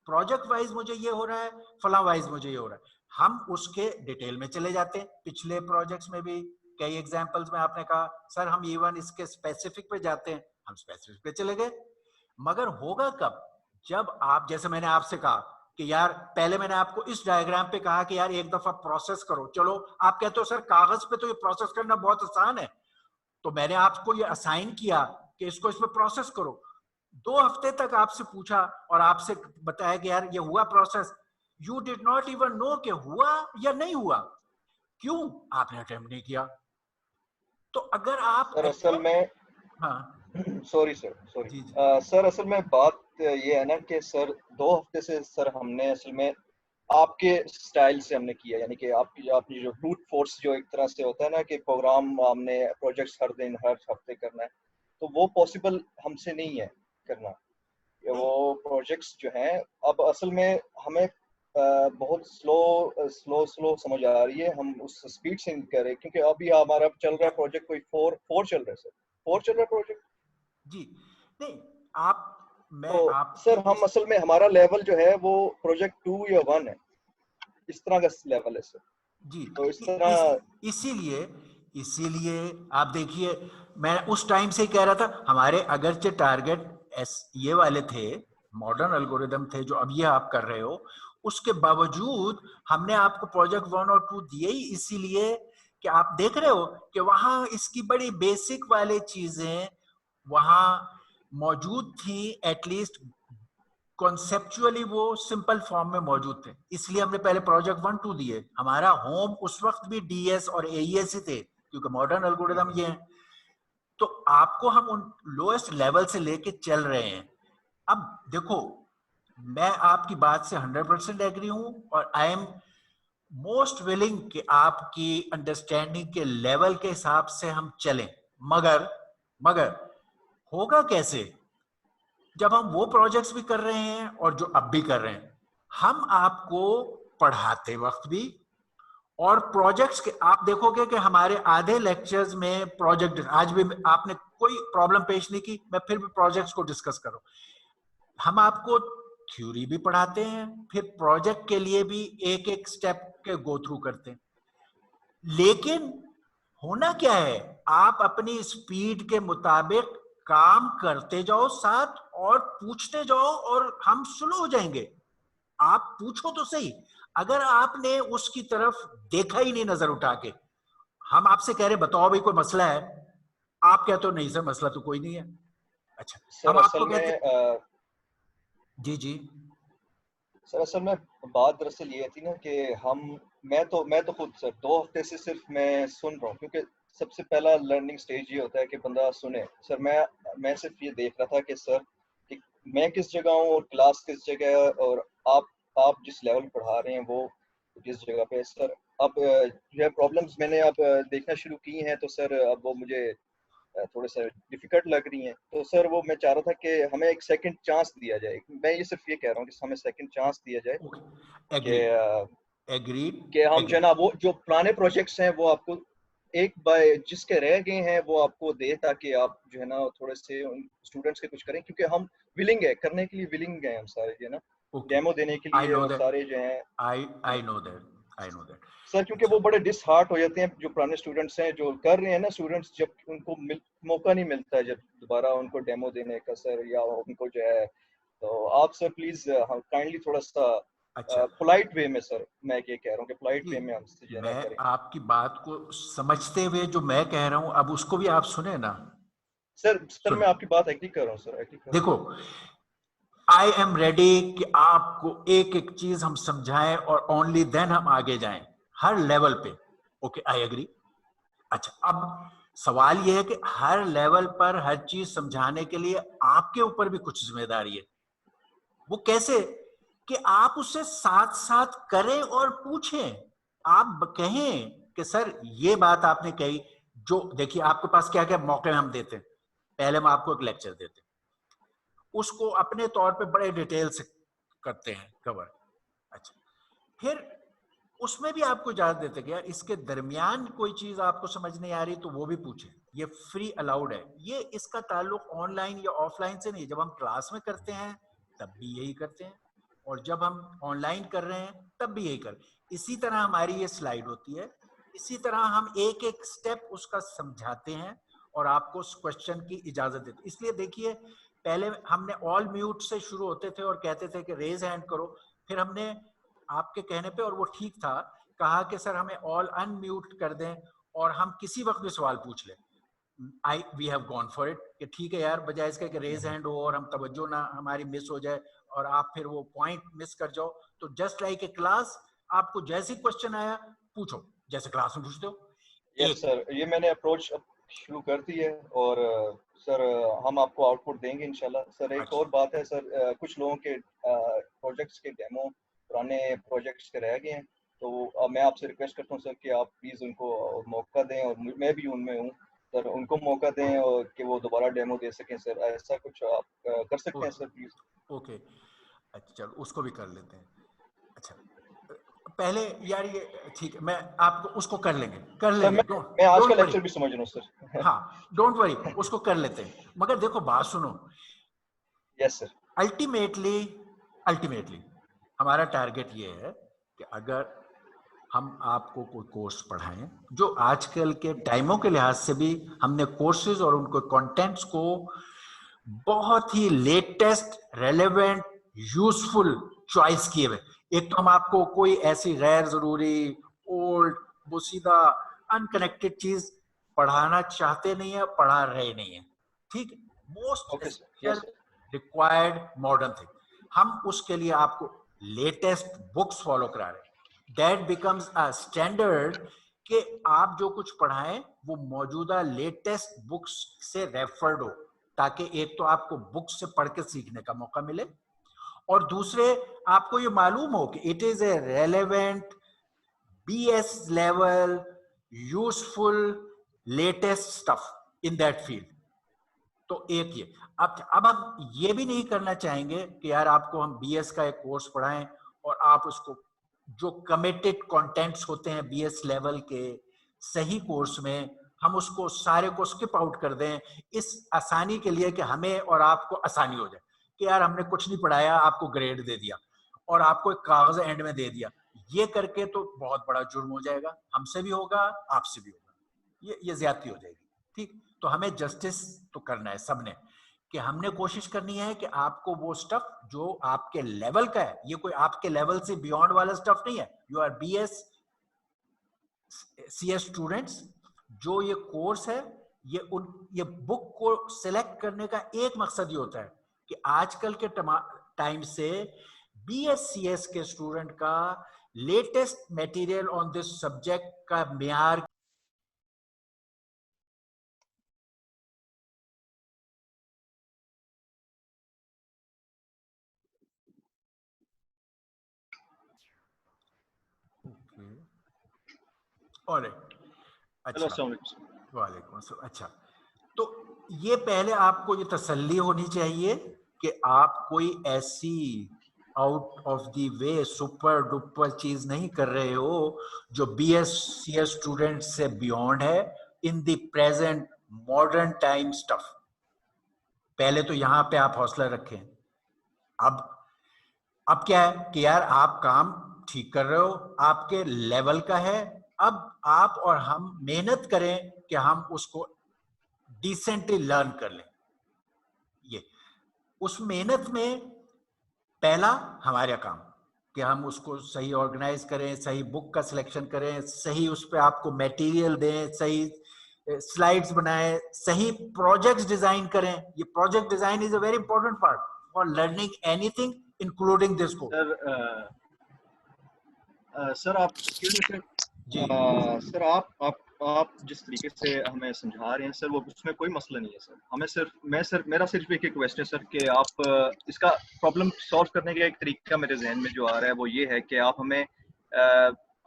प्रोजेक्ट वाइज मुझे ये हो रहा है, फला वाइज मुझे ये हो रहा है। हम उसके डिटेल में चले जाते हैं। पिछले प्रोजेक्ट्स में भी कई एग्जांपल्स में आपने कहा सर हम इवन इसके स्पेसिफिक पे जाते हैं, हम स्पेसिफिक पे चले गए। मगर होगा कब, जब आप, जैसे मैंने आपसे कहा कि यार पहले मैंने आपको इस डायग्राम पे कहा कि यार एक दफा प्रोसेस करो, चलो आप कहते हो सर कागज पे तो ये प्रोसेस करना बहुत आसान है, तो मैंने आपको ये असाइन किया कि इसको इसमें प्रोसेस करो। 2 हफ्ते तक आपसे पूछा और आपसे बताया कि यार ये हुआ process, you did not even know कि हुआ या नहीं हुआ। क्यों? आपने अटेम्प्ट नहीं किया। तो अगर आप सर असल अटेम्प्ट, में हाँ सॉरी सर, सॉरी जी जी सर, असल में बात ये है ना कि सर 2 हफ्ते से सर हमने असल में आपके स्टाइल से हमने किया, यानी कि आपकी आपकी जो ब्रूट फोर्स जो एक तरह से होता है ना कि प्रोग्राम हमने प्रोजेक्ट्स हर दिन हर हफ्ते करना है, तो वो पॉसिबल हमसे नहीं है करना। ये नहीं वो प्रोजेक्ट्स जो हैं अब असल में हमें बहुत स्लो स्लो समझ आ रही है, हम उस स्पीड से नहीं कर रहे, क्योंकि अभी हमारा चल रहा है प्रोजेक्ट कोई फोर चल रहा है सर, फोर चल रहा है प्रोजेक्ट। जी नहीं, आप, तो मैं आपकी सर हम इस, असल में हमारा लेवल जो है वो प्रोजेक्ट 2 या 1 है, इस तरह का लेवल है सर। जी तो इस तरह इसीलिए इसीलिए आप देखिए, मैं उस टाइम से ही कह रहा था हमारे अगरचे टारगेट ये वाले थे, मॉडर्न एल्गोरिदम थे जो अब ये आप कर रहे हो, उसके बावजूद हमने आपको प्रोजेक्ट 1 और 2 दिए ही इसीलिए कि आप देख रहे हो कि वहां इसकी बड़ी बेसिक वाली चीजें वहां मौजूद थी, एटलीस्ट कॉन्सेप्चुअली वो सिंपल फॉर्म में मौजूद थे। इसलिए हमने पहले प्रोजेक्ट 1-2 दिए। हमारा होम उस वक्त भी डीएस और एईएस ही थे, क्योंकि मॉडर्न एल्गोरिथम ये हैं। तो आपको हम उन लोएस्ट लेवल से लेके चल रहे हैं। अब देखो, मैं आपकी बात से 100% एग्री हूं और आई एम मोस्ट विलिंग कि आपकी अंडरस्टैंडिंग के लेवल के हिसाब से हम चलें। मगर होगा कैसे जब हम वो प्रोजेक्ट्स भी कर रहे हैं और जो अब भी कर रहे हैं। हम आपको पढ़ाते वक्त भी और प्रोजेक्ट्स के, आप देखोगे कि हमारे आधे लेक्चर्स में प्रोजेक्ट, आज भी आपने कोई प्रॉब्लम पेश नहीं की, मैं फिर भी प्रोजेक्ट्स को डिस्कस करूं। हम आपको थ्योरी भी पढ़ाते हैं, फिर प्रोजेक्ट के लिए भी एक एक स्टेप के गो थ्रू करते हैं। लेकिन होना क्या है, आप अपनी स्पीड के मुताबिक काम करते जाओ साथ और पूछते जाओ और हम स्लो हो जाएंगे। आप पूछो तो सही। अगर आपने उसकी तरफ देखा ही नहीं नजर उठा के, हम आपसे कह रहे बताओ भाई कोई मसला है, आप कहते हो नहीं सर मसला तो कोई नहीं है। अच्छा, सर हम आपको असल कहते में जी सर असल में बात दरअसल ये थी ना कि मैं तो खुद सर 2 हफ्ते से सिर्फ मैं सुन रहा हूँ, क्योंकि सबसे पहला लर्निंग स्टेज ये होता है कि बंदा सुने। सर मैं सिर्फ ये देख रहा था कि सर कि मैं किस जगह हूँ और क्लास किस जगह है, और आप जिस लेवल पढ़ा रहे हैं वो किस जगह पे है सर। अब जो है प्रॉब्लम्स मैंने अब देखना शुरू की हैं, तो सर अब वो मुझे थोड़े से डिफिकल्ट लग रही हैं। तो सर वो मैं चाह रहा था कि हमें एक सेकंड चांस दिया जाए। मैं ये सिर्फ ये कह रहा हूँ कि हमें सेकंड चांस दिया जाए कि एग्रीड एग्रीड कि हम जो है एग्रीड। ना वो जो पुराने प्रोजेक्ट्स हैं वो आपको एक बाय जिसके रह गए हैं वो आपको दे, ताकि आप जो है ना थोड़े से उन स्टूडेंट्स के कुछ करें, क्योंकि हम विलिंग है करने के लिए, विलिंग है हम सारे जो है ना ओके, डेमो देने के आई लिए, नो और दैट, सारे जो हैं I know that, I know that. Sir. क्योंकि अच्छा, वो बड़े डिसहार्ट हो जाते हैं जो पुराने स्टूडेंट्स हैं जो कर रहे हैं ना स्टूडेंट्स, जब उनको मौका नहीं मिलता है जब दोबारा उनको डेमो देने का सर, या उनको जो है। तो आप सर प्लीज काइंडली थोड़ा सा अच्छा पोलाइट वे में सर, मैं ये कह रहा हूँ कि पोलाइट जी, वे में हमसे जो है ना मैं करें। आपकी बात को समझते हुए जो मैं कह रहा हूं, अब उसको भी आप सुने ना। सर सुने, मैं आपकी बात एग्री कर रहा हूँ सर, एग्री कर रहा हूँ। देखो, आई एम रेडी कि आपको एक एक चीज हम समझाएं और ओनली देन हम आगे जाएं हर लेवल पे। Okay, I agree. अच्छा, अब सवाल यह है कि हर लेवल पर हर चीज समझाने के लिए आपके ऊपर भी कुछ जिम्मेदारी है। वो कैसे कि आप उससे साथ साथ करें और पूछें। आप कहें कि सर ये बात आपने कही, जो देखिए आपके पास क्या क्या मौके हम देते हैं। पहले हम आपको एक लेक्चर देते हैं, उसको अपने तौर पे बड़े डिटेल से करते हैं कवर। अच्छा, फिर उसमें भी आपको इजाजत देते कि यार इसके दरमियान कोई चीज आपको समझ नहीं आ रही तो वो भी पूछे, ये फ्री अलाउड है। ये इसका ताल्लुक ऑनलाइन या ऑफलाइन से नहीं। जब हम क्लास में करते हैं तब भी यही करते हैं, और जब हम ऑनलाइन कर रहे हैं तब भी यही कर। इसी तरह हमारी ये स्लाइड होती है, इसी तरह हम एक एक स्टेप उसका समझाते हैं और आपको उस क्वेश्चन की इजाजत देते। इसलिए देखिए, पहले हमने ऑल म्यूट से शुरू होते थे और कहते थे कि रेज हैंड करो। फिर हमने आपके कहने पे, और वो ठीक था, कहा कि सर हमें ऑल अनम्यूट कर दें और हम किसी वक्त भी सवाल पूछ लें। I we have gone for it कि ठीक है यार, बजाय इसके कि रेज हैंड हो और हम तवज्जो ना हमारी मिस हो जाए और आप फिर वो पॉइंट मिस कर जाओ, तो जस्ट लाइक ए क्लास, आपको जैसे क्वेश्चन आया पूछो जैसे क्लास में पूछते हो। यस एक सर, ये मैंने अप्रोच शुरू कर दी है, और सर हम आपको आउटपुट देंगे इंशाल्लाह। सर एक अच्छा, और बात है सर, कुछ लोगों के प्रोजेक्ट्स के डेमो पुराने प्रोजेक्ट्स के रह गए हैं, तो मैं आपसे रिक्वेस्ट करता हूँ सर कि आप प्लीज़ उनको मौका दें, और मैं भी उनमें हूँ सर, उनको मौका दें और कि वो दोबारा डेमो दे सकें सर। ऐसा कुछ आप कर सकते हैं सर प्लीज़। ओके। अच्छा चलो, उसको भी कर लेते हैं। अच्छा, पहले यार ये ठीक है, मैं आपको उसको कर लेंगे, कर सर लेंगे, डोंट मैं आज का डोंट वरी। लेक्चर भी समझ रहा हूँ सर। हाँ, डोंट वरी, उसको कर लेते हैं। मगर देखो बात सुनो, यस सर। अल्टीमेटली अल्टीमेटली हमारा टारगेट ये है कि अगर हम आपको कोई कोर्स पढ़ाएं, जो आजकल के टाइमों के लिहाज से भी हमने कोर्सेज और उनको कंटेंट्स को बहुत ही लेटेस्ट, रेलेवेंट, यूजफुल चॉइस किए हुए। एक तो हम आपको कोई ऐसी गैर जरूरी, ओल्ड, बोसीदा अनकनेक्टेड चीज पढ़ाना चाहते नहीं है, पढ़ा रहे नहीं है, ठीक है। मोस्ट रिक्वायर्ड मॉडर्न थिंग, हम उसके लिए आपको लेटेस्ट बुक्स फॉलो करा रहे हैं। दैट बिकम्स अ स्टैंडर्ड कि आप जो कुछ पढ़ाएं वो मौजूदा लेटेस्ट बुक्स से रेफर्ड हो, ताकि एक तो आपको बुक्स से पढ़ के सीखने का मौका मिले, और दूसरे आपको ये मालूम हो कि it is a relevant BS level useful latest stuff in that field. तो एक ये, अब हम ये भी नहीं करना चाहेंगे कि यार आपको हम BS का एक कोर्स पढ़ाएं और आप उसको जो कमिटेड कंटेंट्स होते हैं BS लेवल के सही कोर्स में, हम उसको सारे को स्किप आउट कर दें इस आसानी के लिए कि हमें और आपको आसानी हो जाए कि यार हमने कुछ नहीं पढ़ाया, आपको ग्रेड दे दिया और आपको एक कागज एंड में दे दिया। ये करके तो बहुत बड़ा जुर्म हो जाएगा, हमसे भी होगा, आपसे भी होगा, ये ज्यादती हो जाएगी, ठीक। तो हमें जस्टिस तो करना है सबने, कि हमने कोशिश करनी है कि आपको वो स्टफ जो आपके लेवल का है, ये कोई आपके लेवल से बियॉन्ड वाला स्टफ नहीं है। You are BS CS students, जो ये कोर्स है, ये बुक को सिलेक्ट करने का एक मकसद ये होता है कि आजकल के टाइम से BS CS के स्टूडेंट का latest material on this subject का म्यार और अच्छा, वालेकुम अस्सलाम। अच्छा, तो ये पहले आपको ये तसल्ली होनी चाहिए कि आप कोई ऐसी out of the way super duper चीज नहीं कर रहे हो जो BS CS स्टूडेंट से बियॉन्ड है in the present modern time stuff. पहले तो यहां पे आप हौसला रखें। अब क्या है कि यार आप काम ठीक कर रहे हो, आपके लेवल का है, अब आप और हम मेहनत करें कि हम उसको डिसेंटली लर्न कर लें। ये उस मेहनत में पहला हमारा काम कि हम उसको सही ऑर्गेनाइज करें, सही बुक का सिलेक्शन करें, सही उस पर आपको मटेरियल दें, सही स्लाइड्स बनाएं, सही प्रोजेक्ट्स डिजाइन करें। ये project design is a very important part for learning anything including this course. Sir आप सर आप जिस तरीके से हमें समझा रहे हैं सर, वो उसमें कोई मसला नहीं है सर। हमें सिर्फ मेरा सिर्फ एक क्वेश्चन है सर कि आप इसका प्रॉब्लम सॉल्व करने का एक तरीका मेरे जहन में जो आ रहा है वो ये है कि आप हमें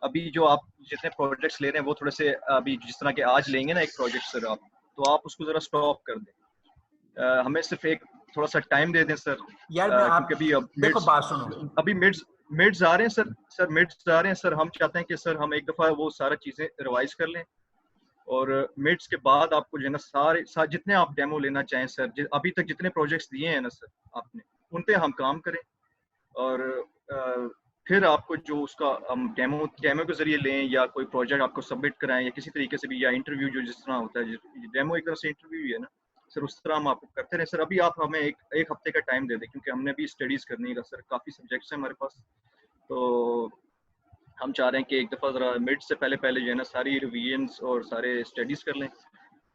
अभी जो आप जितने प्रोजेक्ट्स ले रहे हैं वो थोड़े से अभी जिस तरह के आज लेंगे ना एक प्रोजेक्ट सर आप, तो आप उसको जरा स्टॉप कर दें। हमें सिर्फ एक थोड़ा सा टाइम दे दें सर, यार क्योंकि अभी देखो बात सुनो, अभी मिड्स आ रहे हैं सर मिड्स आ रहे हैं सर। हम चाहते हैं कि सर हम एक दफ़ा वो सारा चीज़ें रिवाइज कर लें और मिड्स के बाद आपको जो है ना सारे जितने आप डेमो लेना चाहें सर, अभी तक जितने प्रोजेक्ट्स दिए हैं ना सर आपने, उन पे हम काम करें और फिर आपको जो उसका हम डेमो के जरिए लें या कोई प्रोजेक्ट आपको सबमिट कराएं या किसी तरीके से भी, या इंटरव्यू जो जिस तरह होता है, डेमो एक तरह से इंटरव्यू ही है ना सर, उस तरह हम आपको करते रहे सर। अभी आप हमें एक हफ्ते का टाइम दे दें क्योंकि हमने भी स्टडीज़ करनी है सर, काफ़ी सब्जेक्ट्स हैं हमारे पास, तो हम चाह रहे हैं कि एक दफ़ा ज़रा मिड से पहले जो है ना सारी रिवीजन्स और सारे स्टडीज़ कर लें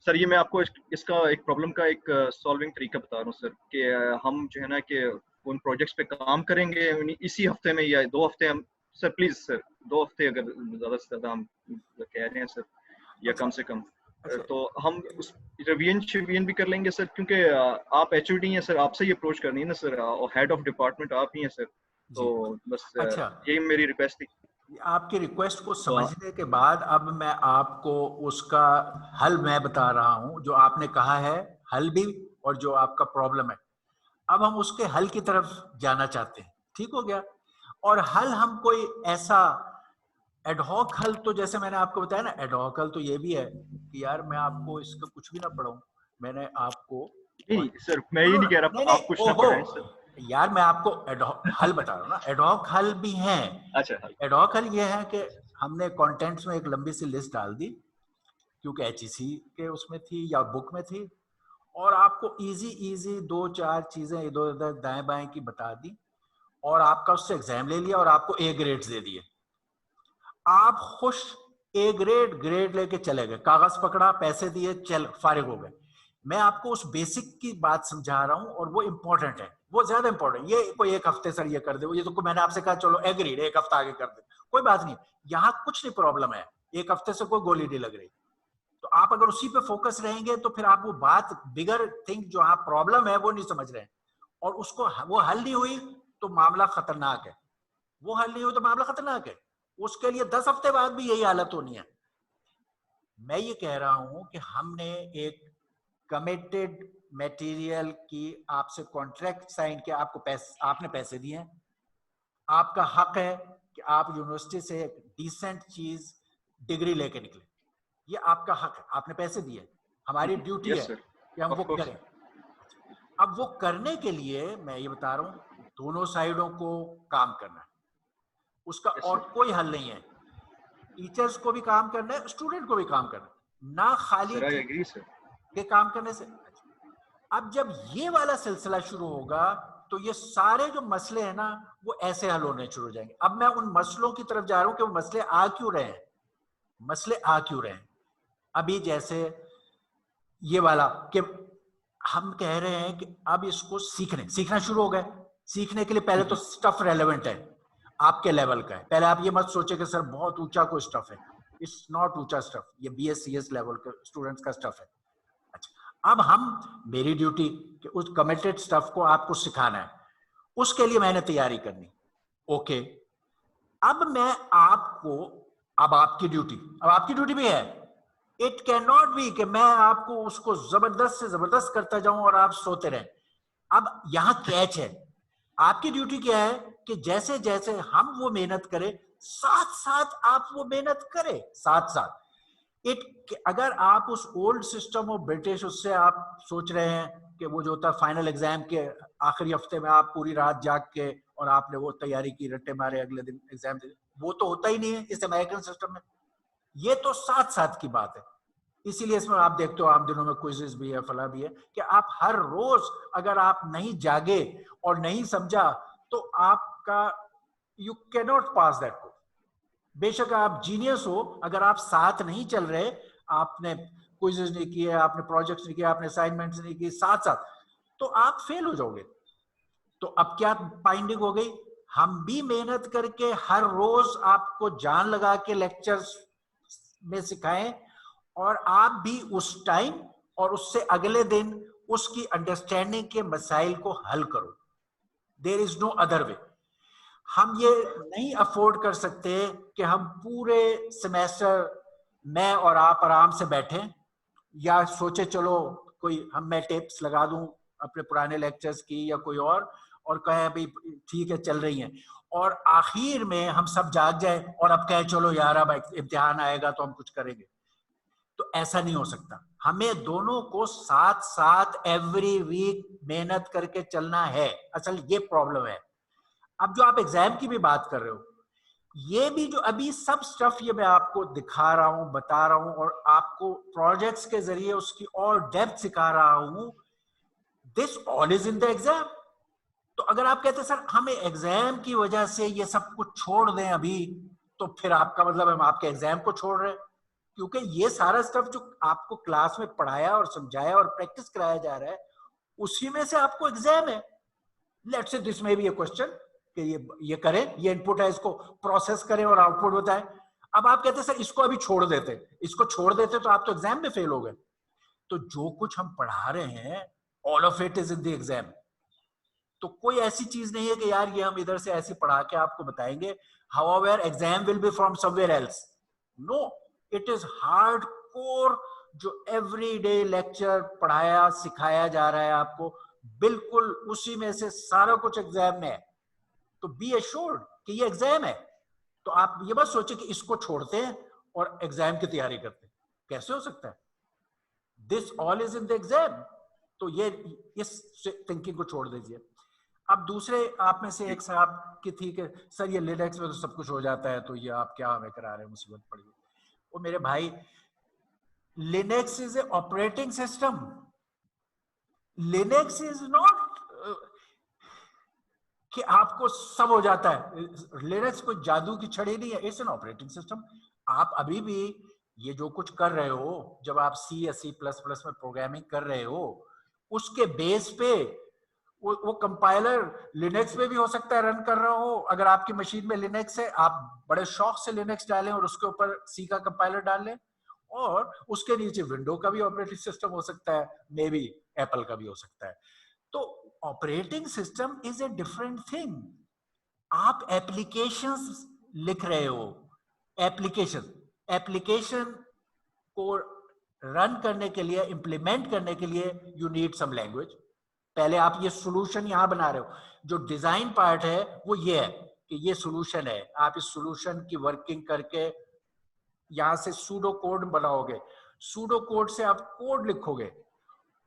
सर। ये मैं आपको इसका एक प्रॉब्लम का एक सॉल्विंग तरीका बता रहा हूँ सर कि हम जो है ना कि उन प्रोजेक्ट्स पे काम करेंगे इसी हफ्ते में या 2 हफ्ते हम सर, प्लीज़ सर 2 हफ्ते अगर ज़्यादा से ज़्यादा हम कह रहे हैं सर, या कम से कम, तो हम उस रिवीजन भी कर लेंगे सर, क्योंकि आप HOD हैं सर, आपसे ही अप्रोच करनी है ना सर, और हेड ऑफ डिपार्टमेंट आप ही हैं सर, तो बस यही मेरी रिक्वेस्ट थी। आपकी रिक्वेस्ट को समझने के बाद अब मैं आपको उसका हल मैं बता रहा हूं, जो आपने कहा है हल भी और जो आपका प्रॉब्लम है, अब हम उसके हल की तरफ जाना चाहते हैं। ठीक हो गया। और हल हम कोई ऐसा एडहॉक हल, तो जैसे मैंने आपको बताया ना, एडहॉक हल तो ये भी है कि यार मैं आपको इसका कुछ भी ना पढ़ाऊं, मैंने आपको नहीं सर, मैं ये नहीं कह रहा आप कुछ ना पढ़ाएं सर, यार मैं आपको हल बता रहा हूँ ना, एडहॉक हल भी हैं। अच्छा, एडहॉक हल ये है कि हमने कंटेंट्स में एक लंबी सी लिस्ट डाल दी क्योंकि HEC के उसमें थी या बुक में थी, और आपको इजी 2-4 चीजें इधर उधर दाएं बाएं की बता दी और आपका उससे एग्जाम ले लिया और आपको A ग्रेड्स दे दिए। आप खुश ए ग्रेड ग्रेड लेके चले गए, कागज पकड़ा, पैसे दिए, चल फारिग हो गए। मैं आपको उस बेसिक की बात समझा रहा हूं और वो इंपॉर्टेंट है, वो ज्यादा इंपॉर्टेंट। ये कोई एक हफ्ते सर ये कर दे, ये तो मैंने आपसे कहा चलो एग्रीड एक हफ्ता आगे कर दे, कोई बात नहीं, यहाँ कुछ नहीं प्रॉब्लम है, एक हफ्ते से कोई गोली नहीं लग रही। तो आप अगर उसी पे फोकस रहेंगे तो फिर आप वो बात बिगर थिंग जो आप प्रॉब्लम है वो नहीं समझ रहे हैं, और उसको वो हल नहीं हुई तो मामला खतरनाक है, वो हल नहीं हुई तो मामला खतरनाक है, उसके लिए 10 हफ्ते बाद भी यही हालत होनी है। मैं ये कह रहा हूं कि हमने एक कमिटेड मटेरियल की आपसे कॉन्ट्रैक्ट साइन किया, आपको आपने पैसे दिए हैं, आपका हक है कि आप यूनिवर्सिटी से एक डिसेंट चीज डिग्री लेके निकले, ये आपका हक है, आपने पैसे दिए, हमारी ड्यूटी है कि हम वो करें। अब वो करने के लिए मैं ये बता रहा हूं दोनों साइडों को काम करना है, उसका और कोई हल नहीं है। टीचर्स को भी काम करना है, स्टूडेंट को भी काम करना है, ना खाली के काम करने से। अब जब ये वाला सिलसिला शुरू होगा तो ये सारे जो मसले हैं ना वो ऐसे हल होने शुरू हो जाएंगे। अब मैं उन मसलों की तरफ जा रहा हूं कि वो मसले आ क्यों रहे हैं, मसले आ क्यों रहे हैं। अभी जैसे ये वाला कि हम कह रहे हैं कि अब इसको सीखना शुरू हो गए, सीखने के लिए पहले तो स्टफ रेलेवेंट है, आपके लेवल का है। पहले आप ये मत सोचे कि सर बहुत ऊंचा कोई स्टफ है, इट्स नॉट ऊंचा स्टफ, ये BScs लेवल के स्टूडेंट्स का स्टफ है। अच्छा, अब हम मेरी ड्यूटी कि उस कमिटेड स्टफ को आपको सिखाना है, उसके लिए मैंने तैयारी करनी। ओके, अब मैं आपको, अब आपकी ड्यूटी भी है। इट कैन नॉट बी कि मैं आपको उसको जबरदस्त से जबरदस्त करता जाऊं और आप सोते रहें। अब यहां कैच है, आपकी ड्यूटी क्या है कि जैसे जैसे हम वो मेहनत करें साथ साथ आप वो मेहनत करें, साथ साथ। अगर आप उस ओल्ड सिस्टम ऑफ ब्रिटिश, उससे आप सोच रहे हैं कि वो जो होता है फाइनल एग्जाम के आखिरी हफ्ते में आप पूरी रात जाग के और आपने वो तैयारी की, रट्टे मारे, अगले दिन एग्जाम दे, वो तो होता ही नहीं है इस अमेरिकन सिस्टम में। ये तो साथ साथ की बात है, इसीलिए इसमें आप देखते हो आम दिनों में क्विज़ेस भी है, फला भी है, कि आप हर रोज अगर आप नहीं जागे और नहीं समझा तो आपका you can not pass that course. बेशक आप जीनियस हो, अगर आप साथ नहीं चल रहे, आपने क्विज़ेस नहीं किए, आपने प्रोजेक्ट्स नहीं किए, आपने असाइनमेंट्स नहीं किए साथ साथ, तो आप फेल हो जाओगे। तो अब क्या फाइंडिंग हो गई, हम भी मेहनत करके हर रोज आपको जान लगा के लेक्चर्स में सिखाएं, और आप भी उस टाइम और उससे अगले दिन उसकी अंडरस्टैंडिंग के मसाइल को हल करो। There is no other way. हम ये नहीं अफोर्ड कर सकते कि हम पूरे सेमेस्टर मैं और आप आराम से बैठे या सोचे चलो कोई मैं टिप्स लगा दूं अपने पुराने लेक्चर्स की या कोई और कहे भाई ठीक है चल रही हैं, और आखिर में हम सब जाग जाए और अब कहे चलो यार अब इम्तिहान आएगा तो हम कुछ करेंगे। तो ऐसा नहीं हो सकता, हमें दोनों को साथ साथ एवरी वीक मेहनत करके चलना है। असल ये प्रॉब्लम है। अब जो आप एग्जाम की भी बात कर रहे हो, ये भी जो अभी सब स्टफ ये मैं आपको दिखा रहा हूं, बता रहा हूं, और आपको प्रोजेक्ट्स के जरिए उसकी और डेप्थ सिखा रहा हूं, this all is in the exam. तो अगर आप कहते हैं सर हमें एग्जाम की वजह से ये सब कुछ छोड़ दें अभी, तो फिर आपका मतलब हम आपके एग्जाम को छोड़ रहे हैं, क्योंकि ये सारा स्टफ जो आपको क्लास में पढ़ाया और समझाया और प्रैक्टिस कराया जा रहा है, उसी में से आपको एग्जाम है। लेट्स से दिस में भी ये क्वेश्चन कि ये करें, ये इनपुट है, इसको प्रोसेस करें और आउटपुट बताएं। अब आप कहते हैं सर इसको अभी छोड़ देते, तो आप तो एग्जाम में फेल हो गए। तो जो कुछ हम पढ़ा रहे हैं all of it is in the exam. तो कोई ऐसी चीज नहीं है कि यार ये हम इधर से ऐसे पढ़ा के आपको बताएंगे, however exam will be from somewhere else. No, it is hardcore जो एवरीडे लेक्चर पढ़ाया सिखाया जा रहा है आपको, बिल्कुल उसी में से सारा कुछ एग्जाम में है। तो बी एश्योर्ड कि ये एग्जाम है। तो आप ये बस सोचे कि इसको छोड़ते हैं और एग्जाम की तैयारी करते हैं, कैसे हो सकता है? This all is in the exam. तो ये इस थिंकिंग को छोड़ दीजिए। अब दूसरे आप में से एक साहब की थी कि सर ये लिनक्स में तो सब कुछ हो जाता है, तो ये आप क्या हमें करा रहे हैं, मुसीबत पड़ी। वो मेरे भाई, Linux is a operating system, Linux is not कि आपको सब हो जाता है। लिनक्स कोई जादू की छड़ी नहीं है, इट्स एन ऑपरेटिंग सिस्टम। आप अभी भी ये जो कुछ कर रहे हो, जब आप सी या सी प्लस प्लस में प्रोग्रामिंग कर रहे हो, उसके बेस पे वो कंपाइलर लिनक्स में भी हो सकता है रन कर रहा हो। अगर आपकी मशीन में लिनक्स है, आप बड़े शौक से लिनक्स डालें और उसके ऊपर सी का कंपाइलर डाल लें, और उसके नीचे विंडो का भी ऑपरेटिंग सिस्टम हो सकता है, मे बी एप्पल का भी हो सकता है। तो operating system is a different thing. आप एप्लीकेशंस लिख रहे हो, एप्लीकेशन एप्लीकेशन को रन करने के लिए, इंप्लीमेंट करने के लिए यू नीड सम लैंग्वेज। पहले आप ये सॉल्यूशन यहां बना रहे हो, जो डिजाइन पार्ट है वो ये है कि ये सॉल्यूशन है, आप इस सॉल्यूशन की वर्किंग करके यहां से सूडो कोड बनाओगे, सूडो कोड से आप कोड लिखोगे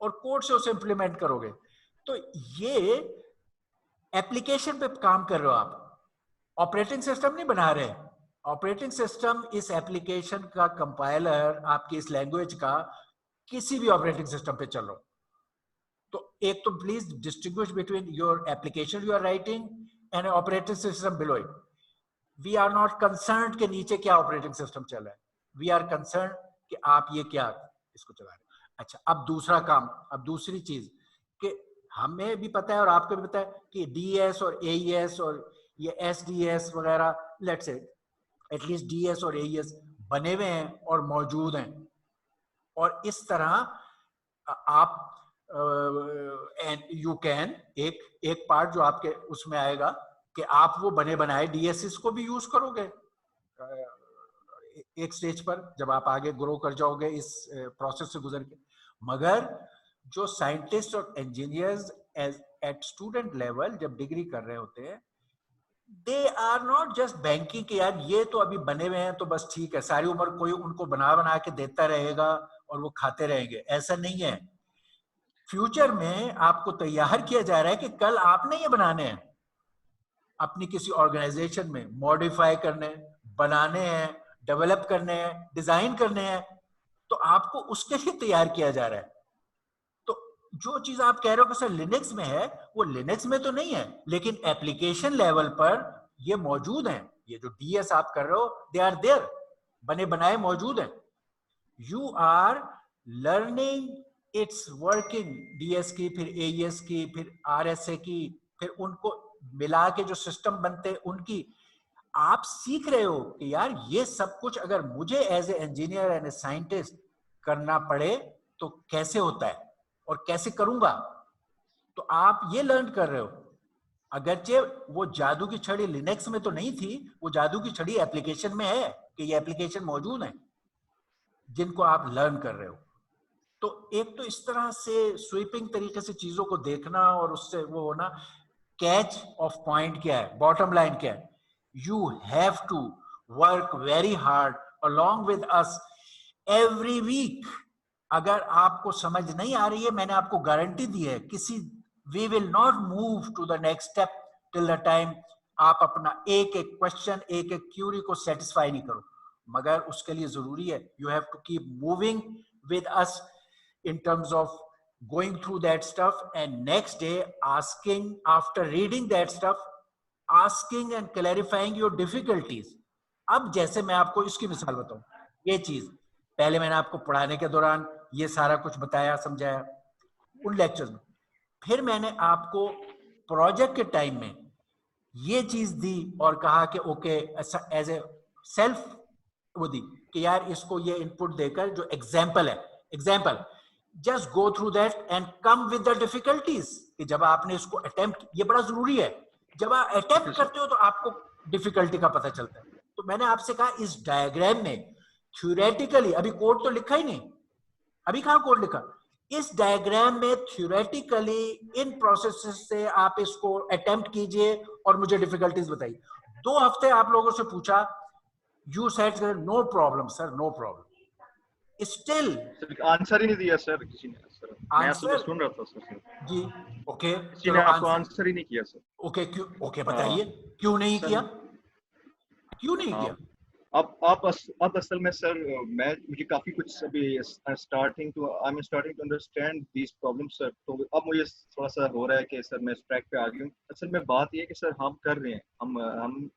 और कोड से उसे इंप्लीमेंट करोगे। तो ये एप्लीकेशन पे काम कर रहे हो आप, ऑपरेटिंग सिस्टम नहीं बना रहे। ऑपरेटिंग सिस्टम इस एप्लीकेशन का कंपाइलर, आपकी इस लैंग्वेज का किसी भी ऑपरेटिंग सिस्टम पे चल रहा हो। तो एक तो please distinguish between your application you are writing and operating system below it. We are not concern के नीचे क्या ऑपरेटिंग सिस्टम चल रहा है, वी आर कंसर्न कि आप ये क्या इसको चला रहे हैं। अच्छा, अब दूसरा काम, अब दूसरी चीज कि हमें भी पता है और आपको भी पता है कि डीएस और एईएस और ये एसडीएस वगैरह, लेट्स से एटलीस्ट डीएस और एईएस बने हुए हैं और मौजूद हैं। और इस तरह आप यू कैन, एक पार्ट जो आपके उसमें आएगा कि आप वो बने बनाए डीएसएस को भी यूज करोगे एक स्टेज पर, जब आप आगे ग्रो कर जाओगे इस प्रोसेस से गुजर के। मगर जो साइंटिस्ट और इंजीनियर्स एट स्टूडेंट लेवल जब डिग्री कर रहे होते हैं, they are not just banking के यार ये तो अभी बने हुए हैं तो बस ठीक है, सारी उम्र कोई उनको बना बना के देता रहेगा और वो खाते रहेंगे, ऐसा नहीं है। फ्यूचर में आपको तैयार किया जा रहा है कि कल आपने ये बनाने हैं, अपनी किसी ऑर्गेनाइजेशन में मॉडिफाई करने, बनाने हैं, डेवलप करने हैं, डिजाइन करने हैं, तो आपको उसके लिए तैयार किया जा रहा है। तो जो चीज आप कह रहे हो कि सर लिनक्स में है, वो लिनक्स में तो नहीं है, लेकिन एप्लीकेशन लेवल पर ये मौजूद है। ये जो डीएस आप कर रहे हो, दे आर देयर, बने बनाए मौजूद हैं। You are learning it's working, DS की, फिर एईएस की, फिर आरएसए की, फिर उनको मिला के जो सिस्टम बनते हैं उनकी आप सीख रहे हो कि यार ये सब कुछ अगर मुझे as a engineer and a scientist करना पड़े तो कैसे होता है और कैसे करूंगा। तो आप ये लर्न कर रहे हो। अगरचे वो जादू की छड़ी लिनक्स में तो नहीं थी, वो जादू की छड़ी एप्लीकेशन में है कि ये एप्लीकेशन मौजूद है जिनको आप लर्न कर रहे हो। तो एक तो इस तरह से स्वीपिंग तरीके से चीजों को देखना और उससे वो होना। कैच ऑफ पॉइंट क्या है, बॉटम लाइन क्या है, you have to work very hard along with us every week। अगर आपको समझ नहीं आ रही है, मैंने आपको गारंटी दी है, किसी we will not move to the next step till the time आप अपना एक एक क्वेश्चन, एक एक क्यूरी को सेटिस्फाई नहीं करो। मगर उसके लिए जरूरी है you have to keep moving with us in terms of going through that stuff, and next day asking, after reading that stuff, asking and clarifying your difficulties। अब जैसे मैं आपको इसकी मिसाल बताऊं, ये चीज पहले मैंने आपको पढ़ाने के दौरान ये सारा कुछ बताया, समझाया उन लेक्चर्स में, फिर मैंने आपको प्रोजेक्ट के टाइम में ये चीज दी और कहा कि ओके एज ए सेल्फ वो दी कि यार इसको ये इनपुट देकर जो एग्जाम्पल है, example just go through that and come with the difficulties. कि जब आपने इसको अटेम्प्ट, ये बड़ा जरूरी है, जब आप अटेम्प्ट करते हो तो आपको डिफिकल्टी का पता चलता है। तो मैंने आपसे कहा इस डायग्राम में थ्योरेटिकली, अभी कोड तो लिखा ही नहीं, अभी कहां कोड लिखा, इस डायग्राम में थ्योरेटिकली इन प्रोसेस से आप इसको अटेम्प्ट कीजिए और मुझे डिफिकल्टीज बताइए। 2 हफ्ते आप लोगों से पूछा, you said no problem sir, no problem. Still answer ही नहीं दिया सर किसी ने। सर मैं आंसर तो सुन रहा था सर जी, ओके किसी ने आपको आंसर ही नहीं किया सर। ओके क्यों, ओके बताइए क्यों नहीं किया, क्यों नहीं किया। अब असल में सर मुझे काफी कुछ अभी starting to understand these problems sir. तो अब मुझे थोड़ा सा हो रहा है कि सर मैं इस ट्रैक पे आ गई हूँ। असल में बात ये है कि सर हम कर रहे हैं, हम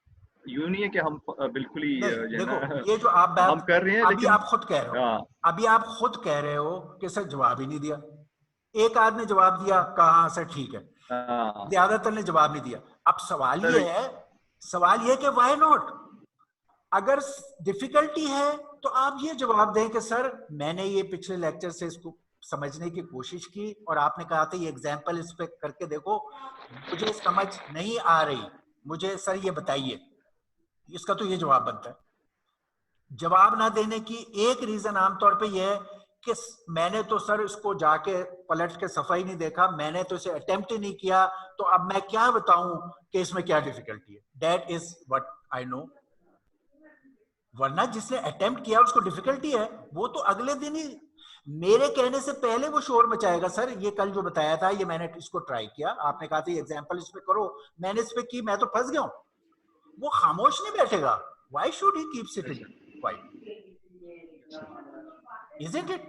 यूं नहीं है कि हम बिल्कुल ही नहीं, जो है देखो ना ये जो आप हम बात कर रहे हैं, अभी लेकिन आप खुद कह रहे हो, हाँ अभी आप खुद कह रहे हो कि सर जवाब ही नहीं दिया। एक आदमी जवाब दिया, कहा सर ठीक है, हाँ ज्यादातर ने जवाब नहीं दिया। अब सवाल सर, ये है, सवाल ये कि व्हाई नॉट? अगर डिफिकल्टी है तो आप ये जवाब दें कि सर मैंने ये पिछले लेक्चर से इसको समझने की कोशिश की और आपने कहा था ये एग्जाम्पल इस पे करके देखो, मुझे समझ नहीं आ रही, मुझे सर ये बताइए। इसका तो ये जवाब बनता है। जवाब ना देने की एक रीजन आमतौर पे ये है कि मैंने तो सर इसको जाके पलट के सफाई नहीं देखा, मैंने तो इसे अटेम्प्ट ही नहीं किया, तो अब मैं क्या बताऊं कि इसमें क्या डिफिकल्टी है। That is what I know. वरना जिसने अटेम्प्ट किया उसको डिफिकल्टी है, वो तो अगले दिन ही मेरे कहने से पहले वो शोर मचाएगा, सर ये कल जो बताया था ये मैंने इसको ट्राई किया, आपने कहा था ये एग्जाम्पल इस पे करो, मैंने इस पे की, मैं तो फंस गया हूं। वो खामोश नहीं बैठेगा। Why should he keep sitting quite? Isn't it?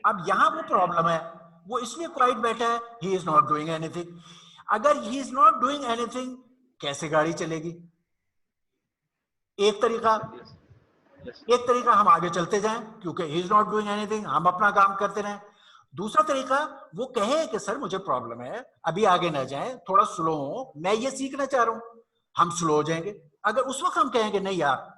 अब यहां वो प्रॉब्लम है, वो इसलिए क्वाइट बैठा है, he is not doing anything. अगर he is not doing anything, कैसे गाड़ी चलेगी? एक तरीका, एक तरीका हम आगे चलते जाएं क्योंकि ही इज नॉट डूइंग एनीथिंग, हम अपना काम करते रहें। दूसरा तरीका वो कहे कि सर मुझे प्रॉब्लम है, अभी आगे ना जाएं, थोड़ा स्लो हो, मैं ये सीखना चाह रहा हूं, हम स्लो हो जाएंगे। अगर उस वक्त हम कहेंगे नहीं यार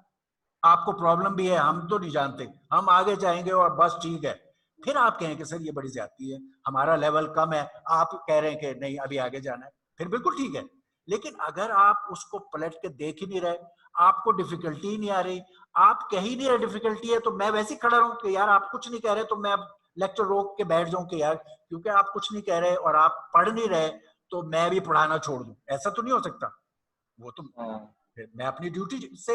आपको प्रॉब्लम भी है, हम तो नहीं जानते, हम आगे जाएंगे और बस ठीक है, फिर आप कहें कि सर ये बड़ी ज्यादती है, हमारा लेवल कम है, आप कह रहे हैं कि नहीं अभी आगे जाना है, फिर बिल्कुल ठीक है। लेकिन अगर आप उसको पलट के देख ही नहीं रहे, आपको डिफिकल्टी ही नहीं आ रही, आप कह ही नहीं रहे डिफिकल्टी है, तो मैं वैसे ही खड़ा रहूं कि यार आप कुछ नहीं कह रहे, तो मैं अब लेक्चर रोक के बैठ जाऊं कि यार क्योंकि आप कुछ नहीं कह रहे और आप पढ़ नहीं रहे तो मैं भी पढ़ाना छोड़ दूं? ऐसा तो नहीं हो सकता। वो तो हाँ मैं अपनी ड्यूटी से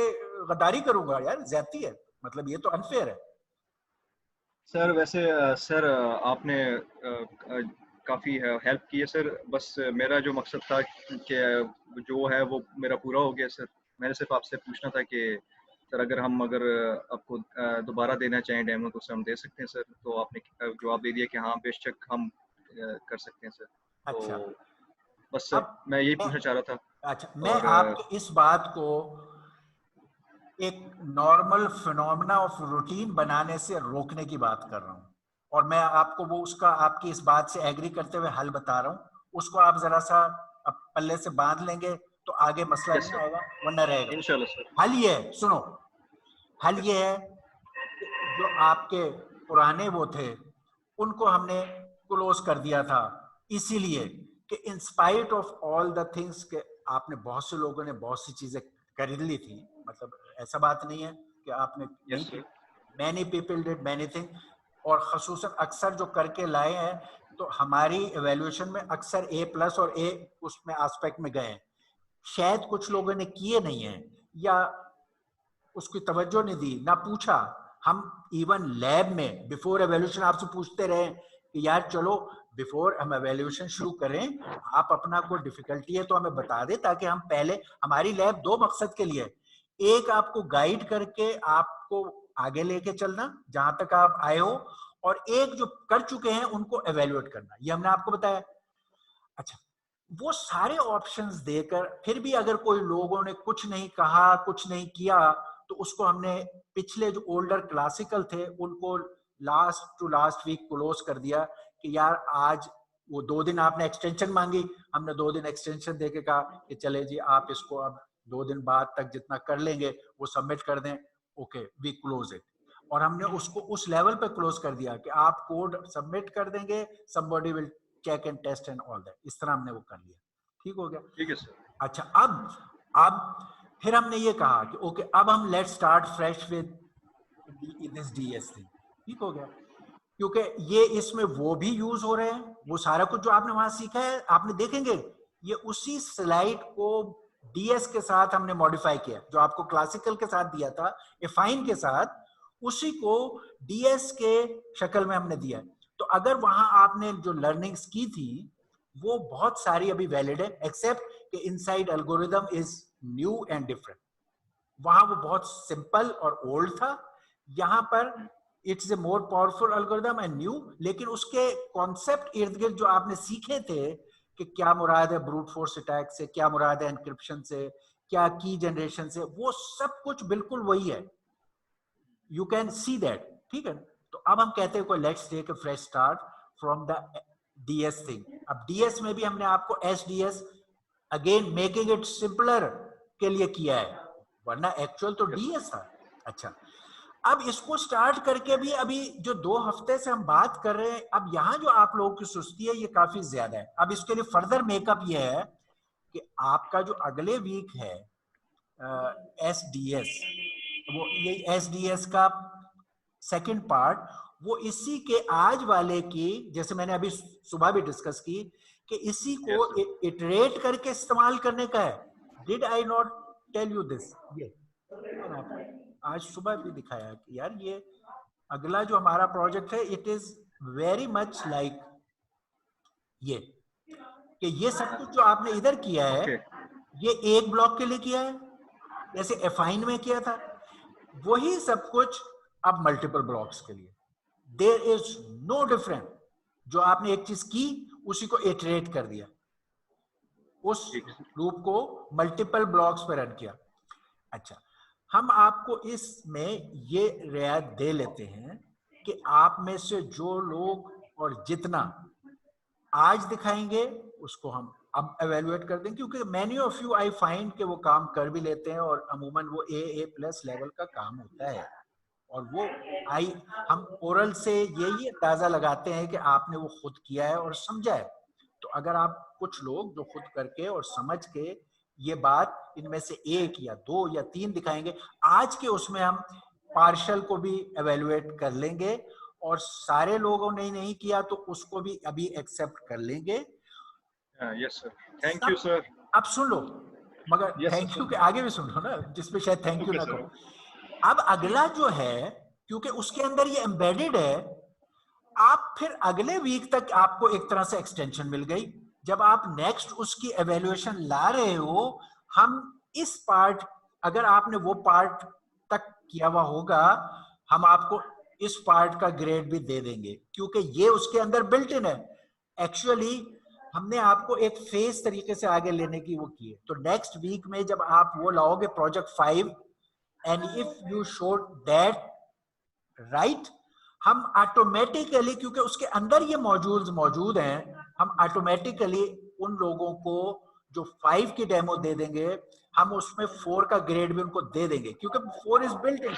गद्दारी करूंगा यार, ज्यादती है, मतलब ये तो अनफेयर है। सर। वैसे सर आपने काफ़ी हेल्प की है सर। बस मेरा जो मकसद था कि जो है वो मेरा पूरा हो गया सर। मैंने सिर्फ आपसे पूछना था कि सर अगर आपको दोबारा देना चाहें डेमो तो सर हम दे सकते हैं सर। तो आपने जवाब दे दिया कि हाँ बेशक हम कर सकते हैं सर। अच्छा, तो बस सर अब मैं यही मैं पूछना चाह रहा था। अच्छा मैं और आपके इस बात को एक नॉर्मल फिनोमेना ऑफ रूटीन बनाने से रोकने की बात कर रहा हूं, और मैं आपको वो उसका आपकी इस बात से एग्री करते हुए हल बता रहा हूं। उसको आप जरा सा अब पल्ले से बांध लेंगे तो आगे मसला यस नहीं सर, आएगा, वरना रहेगा। इंशाल्लाह सर। हल ये है, सुनो, हल यस ये है कि जो आपके पुराने वो थे उनको हमने क्लोज कर दिया था, इसीलिए कि in spite of all the things के आपने बहुत से लोगों ने बहुत सी चीजें खरीद ली थी, मतलब ऐसा बात नहीं है कि आपने नहीं यस की। Sir. Many people did many thing, और खसूसन अक्सर जो करके लाए हैं तो हमारी एवेल्युएशन में अक्सर ए प्लस और ए उसमें एस्पेक्ट में गए हैं। शायद कुछ लोगों ने किए नहीं है या उसकी तवज्जो नहीं दी, ना पूछा। हम इवन लैब में बिफोर एवेल्यूशन आपसे पूछते रहे कि यार चलो बिफोर हम एवेल्यूशन शुरू करें, आप अपना कोई डिफिकल्टी है तो हमें बता दे, ताकि हम पहले, हमारी लैब दो मकसद के लिए, एक आपको गाइड करके आपको आगे लेके चलना जहां तक आप आए हो, और एक जो कर चुके हैं उनको एवेल्युएट करना, ये हमने आपको बताया। अच्छा, वो सारे ऑप्शंस देकर फिर भी अगर कोई लोगों ने कुछ नहीं कहा, कुछ नहीं किया, तो उसको हमने पिछले जो ओल्डर क्लासिकल थे उनको last to last week close कर दिया कि यार आज वो 2 दिन आपने एक्सटेंशन मांगी, हमने 2 दिन एक्सटेंशन देके कहा कि चले जी आप इसको अब 2 दिन बाद तक जितना कर लेंगे वो सबमिट कर दें, ओके वी क्लोज इट। और हमने उसको उस लेवल पे क्लोज कर दिया कि आप कोड सबमिट कर देंगे, somebody will check and test and all that, इस तरह हमने वो कर लिया, ठीक हो गया। ठीक है सर। अच्छा, अब फिर हमने ये कहा कि ओके अब हम let's start fresh with this DS thing, ठीक हो गया, क्योंकि ये इसमें वो भी यूज हो रहे हैं, वो सारा कुछ जो आपने वहां सीखा है आपने देखेंगे ये उसी स्लाइड को डीएस के साथ हमने मॉडिफाई किया, जो आपको क्लासिकल के साथ दिया था एफाइन के साथ, उसी को डीएस के शक्ल में हमने दिया। तो अगर वहां आपने जो लर्निंग्स की थी वो बहुत सारी अभी वैलिड है, एक्सेप्ट कि inside algorithm is new and different. वहां वो बहुत सिंपल और ओल्ड था, यहां पर it's a more powerful algorithm and new, लेकिन उसके कॉन्सेप्ट इर्द गिर्द जो आपने सीखे थे कि क्या मुराद है ब्रूट फोर्स अटैक से, क्या मुराद है एनक्रिप्शन से, क्या की जनरेशन से, वो सब कुछ बिल्कुल वही है, यू कैन सी दैट, ठीक है। तो अब हम कहते हैं कोई let's take a fresh start from the DS thing. अब डीएस में भी हमने आपको SDS again making it simpler के लिए किया है, वरना एक्चुअल तो डीएस था। अच्छा, अब इसको स्टार्ट करके भी अभी जो 2 हफ्ते से हम बात कर रहे हैं, अब यहाँ जो आप लोगों की सुस्ती है ये काफी ज्यादा है। अब इसके लिए फर्दर मेकअप ये है कि आपका जो अगले वीक है एसडीएस, वो ये एसडीएस का सेकंड पार्ट, वो इसी के आज वाले की, जैसे मैंने अभी सुबह भी डिस्कस की, कि इसी को इटरेट करके इस्तेमाल करने का है। Did I not tell you this? ये मैंने आपको आज सुबह भी दिखाया कि यार ये अगला जो हमारा प्रोजेक्ट है, it is very much like ये, कि ये सब कुछ जो आपने इधर किया है ये एक ब्लॉक के लिए किया है, जैसे एफाइन में किया था, वही सब कुछ अब मल्टीपल ब्लॉक्स के लिए। देयर इज नो डिफरेंट, जो आपने एक चीज की उसी को इटरेट कर दिया, उस लूप को मल्टीपल ब्लॉक्स पे रन किया। अच्छा, हम आपको इसमें ये रियायत दे लेते हैं कि आप में से जो लोग और जितना आज दिखाएंगे उसको हम अब एवेल्युएट कर देंगे, क्योंकि many of you I find कि वो काम कर भी लेते हैं और अमूमन वो ए प्लस लेवल का काम होता है, और वो हम ओरल से यही अंदाजा लगाते हैं कि आपने वो खुद किया है और समझा है। तो अगर आप कुछ लोग जो खुद करके और समझ के ये बात इनमें से 1 या 2 या 3 दिखाएंगे, आज के उसमें हम पार्शल को भी एवेल्युएट कर लेंगे, और सारे लोगों ने नहीं किया तो उसको भी अभी एक्सेप्ट कर लेंगे। Yes sir, thank you sir. अब सुन लो, मगर थैंक यू के आगे भी सुन लो ना, जिसपे शायद थैंक यू ना कहो। अब अगला जो है, क्योंकि उसके अंदर ये एम्बेडेड है, आप फिर अगले वीक तक आपको एक तरह से एक्सटेंशन मिल गई। जब आप नेक्स्ट उसकी एवेल्युएशन ला रहे हो, हम इस पार्ट, अगर आपने वो पार्ट तक किया हुआ होगा, हम आपको इस पार्ट का ग्रेड भी दे देंगे, क्योंकि ये उसके अंदर बिल्ट इन है। एक्चुअली हमने आपको एक फेज तरीके से आगे लेने की वो की है। तो नेक्स्ट वीक में जब आप वो लाओगे project 5, and if you showed that right, हम ऑटोमेटिकली, क्योंकि उसके अंदर ये मौजूद हैं, हम ऑटोमेटिकली उन लोगों को जो 5 की डेमो दे देंगे, हम उसमें 4 का ग्रेड भी उनको दे देंगे, क्योंकि 4 is built in.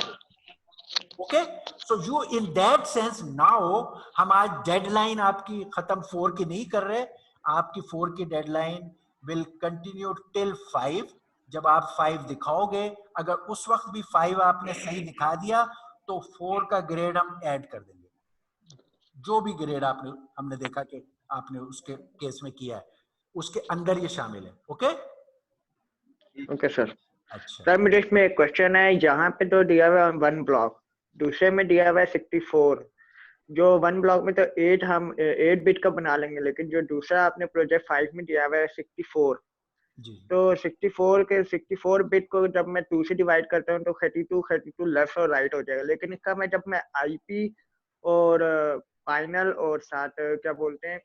Okay, so you in that sense now, हम आज डेडलाइन आपकी खत्म 4 की नहीं कर रहे, आपकी 4 की डेडलाइन विल कंटिन्यू टिल 5। जब आप 5 दिखाओगे, अगर उस वक्त भी 5 आपने सही दिखा दिया तो 4 का ग्रेड हम ऐड कर देंगे। जो भी ग्रेड आपने, हमने देखा कि आपने उसके केस में किया है, उसके अंदर ये शामिल है। Okay okay sir. अच्छा सर मुझे इसमें एक क्वेश्चन है, यहाँ पे तो दिया हुआ है 1 ब्लॉक, दूसरे में दिया हुआ है 64। जो 1 ब्लॉक में तो 8 बिट का बना लेंगे, लेकिन जो दूसरा आपने प्रोजेक्ट 5 में दिया हुआ है 64, जी, तो 64 बिट को जब मैं 2 से डिवाइड करता हूँ तो 32 लेफ्ट और राइट हो जाएगा। लेकिन इसका मैं जब मैं आईपी और फाइनल और साथ क्या बोलते हैं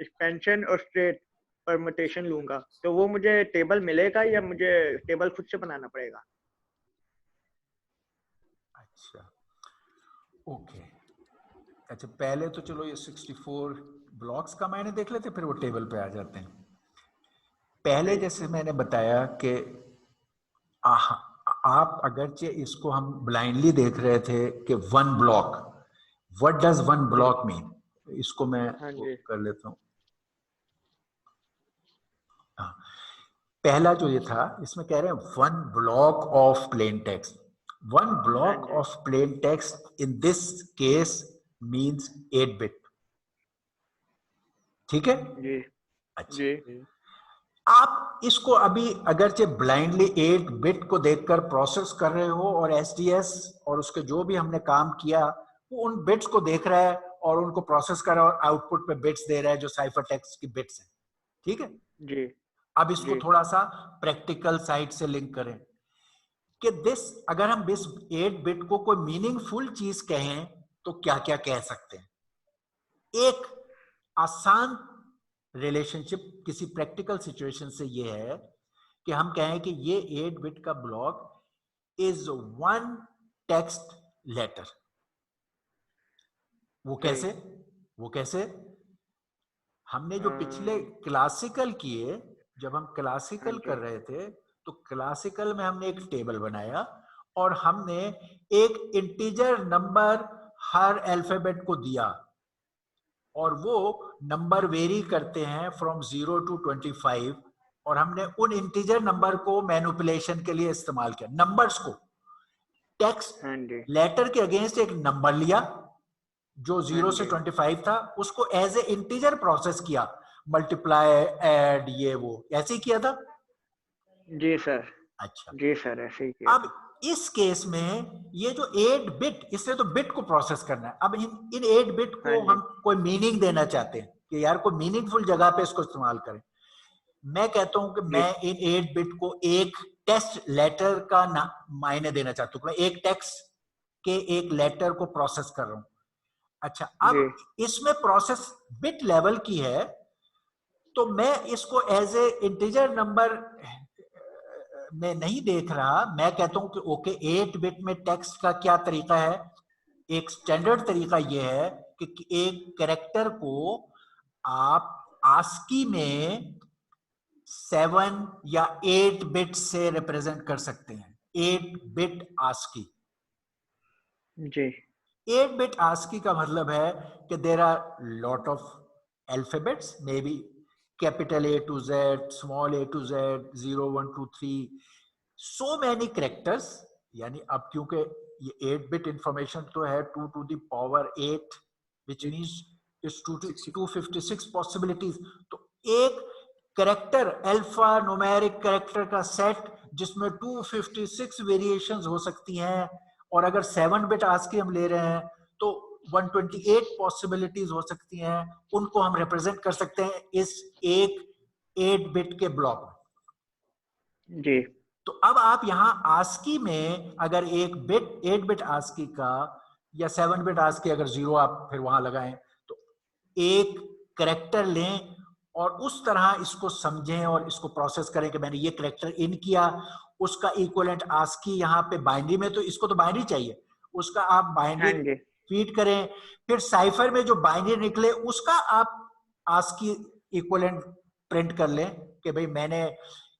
एक्सपेंशन और स्ट्रेट परमुटेशन लूंगा, तो वो मुझे टेबल मिलेगा या मुझे टेबल खुद से बनाना पड़ेगा? अच्छा, ओके। अच्छा, पहले तो चलो ये 64 ब्लॉक्स का मैंने देख लेते, फिर वो टेबल पे आ जाते हैं। पहले जैसे मैंने बताया कि आप अगरचे इसको हम ब्लाइंडली देख रहे थे कि 1 block, what does 1 block mean, इसको मैं कर लेता हूं। पहला जो ये था, इसमें कह रहे हैं 1 block of plain text. 1 block of plain text in this case means 8 bit. ठीक है जी। अच्छा जी। आप इसको अभी अगरचे ब्लाइंडली 8 बिट को देखकर प्रोसेस कर रहे हो, और एसडीएस और उसके जो भी हमने काम किया वो उन बिट्स को देख रहा है और उनको प्रोसेस कर रहा है, और आउटपुट पे बिट्स दे रहा है जो साइफर टेक्स्ट की बिट्स हैं। ठीक है जी। अब इसको थोड़ा सा प्रैक्टिकल साइड से लिंक करें कि अगर हम 8 बिट को कोई मीनिंगफुल चीज कहें तो क्या क्या कह सकते हैं। एक आसान रिलेशनशिप किसी प्रैक्टिकल सिचुएशन से ये है कि हम कहें कि ये 8 बिट का ब्लॉक इज 1 टेक्स्ट लेटर। वो कैसे? वो कैसे? हमने जो पिछले क्लासिकल किए, जब हम क्लासिकल कर रहे थे तो क्लासिकल में हमने एक टेबल बनाया और हमने एक इंटीजर नंबर हर अल्फाबेट को दिया और वो नंबर वेरी करते हैं फ्रॉम 0 to 25 और हमने उन इंटीजर नंबर को मैनिपुलेशन के लिए इस्तेमाल किया। नंबर्स को टेक्स्ट लेटर के अगेंस्ट एक नंबर लिया जो 0 से 25 था, उसको एज ए इंटीजर प्रोसेस किया, मल्टीप्लाई, ऐड, ये वो ऐसे ही किया था। जी सर। अच्छा जी सर, ऐसे ही किया। अब इस केस में ये जो 8 बिट, इससे तो बिट को प्रोसेस करना है। अब इन 8 बिट को हम कोई मीनिंग देना चाहते हैं कि यार कोई मीनिंगफुल जगह पे इसको इस्तेमाल करें। मैं कहता हूं कि मैं इन 8 बिट को एक टेक्स्ट लेटर का मायने देना चाहता हूं। मैं एक टेक्स्ट के एक लेटर को प्रोसेस कर रहा हूं। अच्छा, अब इसमें प्रोसेस बिट लेवल की है तो मैं इसको एज ए इंटीजर नंबर में नहीं देख रहा। मैं कहता हूं कि ओके 8 बिट में टेक्स्ट का क्या तरीका है। एक स्टैंडर्ड तरीका यह है कि एक कैरेक्टर को आप आस्की में 7 या 8 बिट से रिप्रेजेंट कर सकते हैं। 8 बिट आस्की। जी। 8 बिट ASCII का मतलब है कि there are lot of alphabets, may be capital A to Z, small A to Z, 0 1 2 3, so many characters. यानी अब क्योंकि ये 8 बिट इंफॉर्मेशन तो है 2 to the power 8 which means it's 256 possibilities. तो एक कैरेक्टर अल्फा न्यूमेरिक कैरेक्टर का set जिसमें 256 वेरिएशंस हो सकती हैं, और अगर 7 बिट ASCII हम ले रहे हैं तो 128 पॉसिबिलिटीज हो सकती हैं। उनको हम रिप्रेजेंट कर सकते हैं इस एक 8 बिट के ब्लॉक में। जी। तो अब आप यहां ASCII में अगर एक बिट 8 बिट ASCII का या 7 बिट ASCII अगर 0 आप फिर वहां लगाएं तो एक कैरेक्टर लें और उस तरह इसको समझें और इसको प्रोसेस करें कि मैंने ये कैरेक्टर इन किया, उसका इक्विवेलेंट ASCII यहाँ पे बाइनरी में, तो इसको तो बाइनरी चाहिए, उसका आप बाइनरी फीड करें। फिर साइफर में जो बाइनरी निकले उसका आप ASCII इक्विवेलेंट प्रिंट कर लें कि भाई मैंने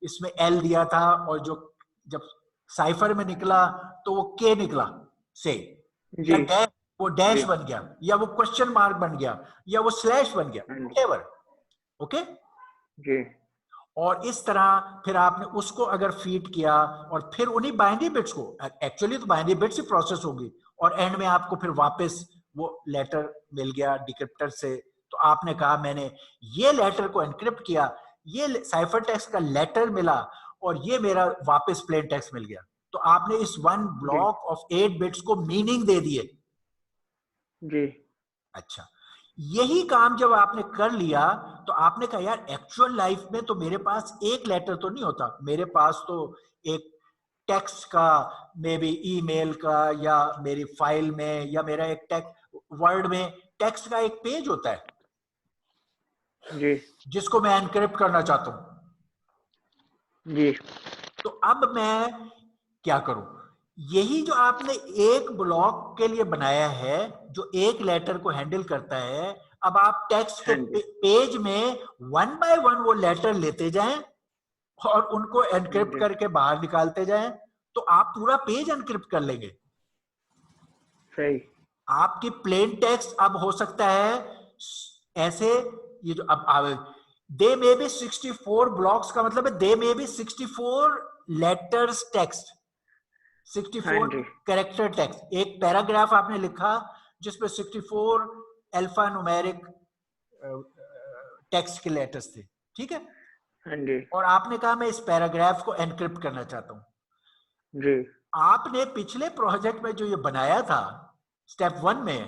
इसमें L दिया था और जो जब साइफर में निकला तो वो K निकला से, या डैश, वो डैश बन गया, या वो क्वेश्चन मार्क बन गया, या वो स्लैश बन गया, व्हाटएवर। ओके जी। और इस तरह फिर आपने उसको अगर फीड किया और फिर उन्हीं बाइनरी बिट्स को, एक्चुअली तो बाइनरी बिट्स ही प्रोसेस होगी और एंड में आपको फिर वापस वो लेटर मिल गया डिक्रिप्टर से। तो आपने कहा मैंने ये लेटर को एनक्रिप्ट किया, ये साइफर टेक्स्ट का लेटर मिला और ये मेरा वापस प्लेन टेक्स्ट मिल गया। तो आपने इस 1 ब्लॉक ऑफ 8 बिट्स को मीनिंग दे दिए। जी। अच्छा, यही काम जब आपने कर लिया तो आपने कहा यार एक्चुअल लाइफ में तो मेरे पास एक लेटर तो नहीं होता, मेरे पास तो एक टेक्स्ट का, मे बी ईमेल का, या मेरी फाइल में, या मेरा एक टेक्स्ट वर्ड में टेक्स्ट का एक पेज होता है जी, जिसको मैं एनक्रिप्ट करना चाहता हूं। जी। तो अब मैं क्या करूं? यही जो आपने एक ब्लॉक के लिए बनाया है जो एक लेटर को हैंडल करता है, अब आप टेक्स्ट के पेज में 1 बाय 1 वो लेटर लेते जाएं और उनको एनक्रिप्ट करके बाहर निकालते जाएं, तो आप पूरा पेज एनक्रिप्ट कर लेंगे। सही। आपकी प्लेन टेक्स्ट अब हो सकता है ऐसे, ये जो अब दे मे बी 64 ब्लॉक्स का मतलब है they may be 64 letters text, 64 character text. एक पैराग्राफ आपने लिखा जिसमें 64 अल्फा न्यूमेरिक टेक्स्ट के लेटर्स थे, ठीक है? हाँ जी। और आपने कहा मैं इस पैराग्राफ को एनक्रिप्ट करना चाहता हूं। जी। आपने पिछले प्रोजेक्ट में जो ये बनाया था स्टेप 1 में,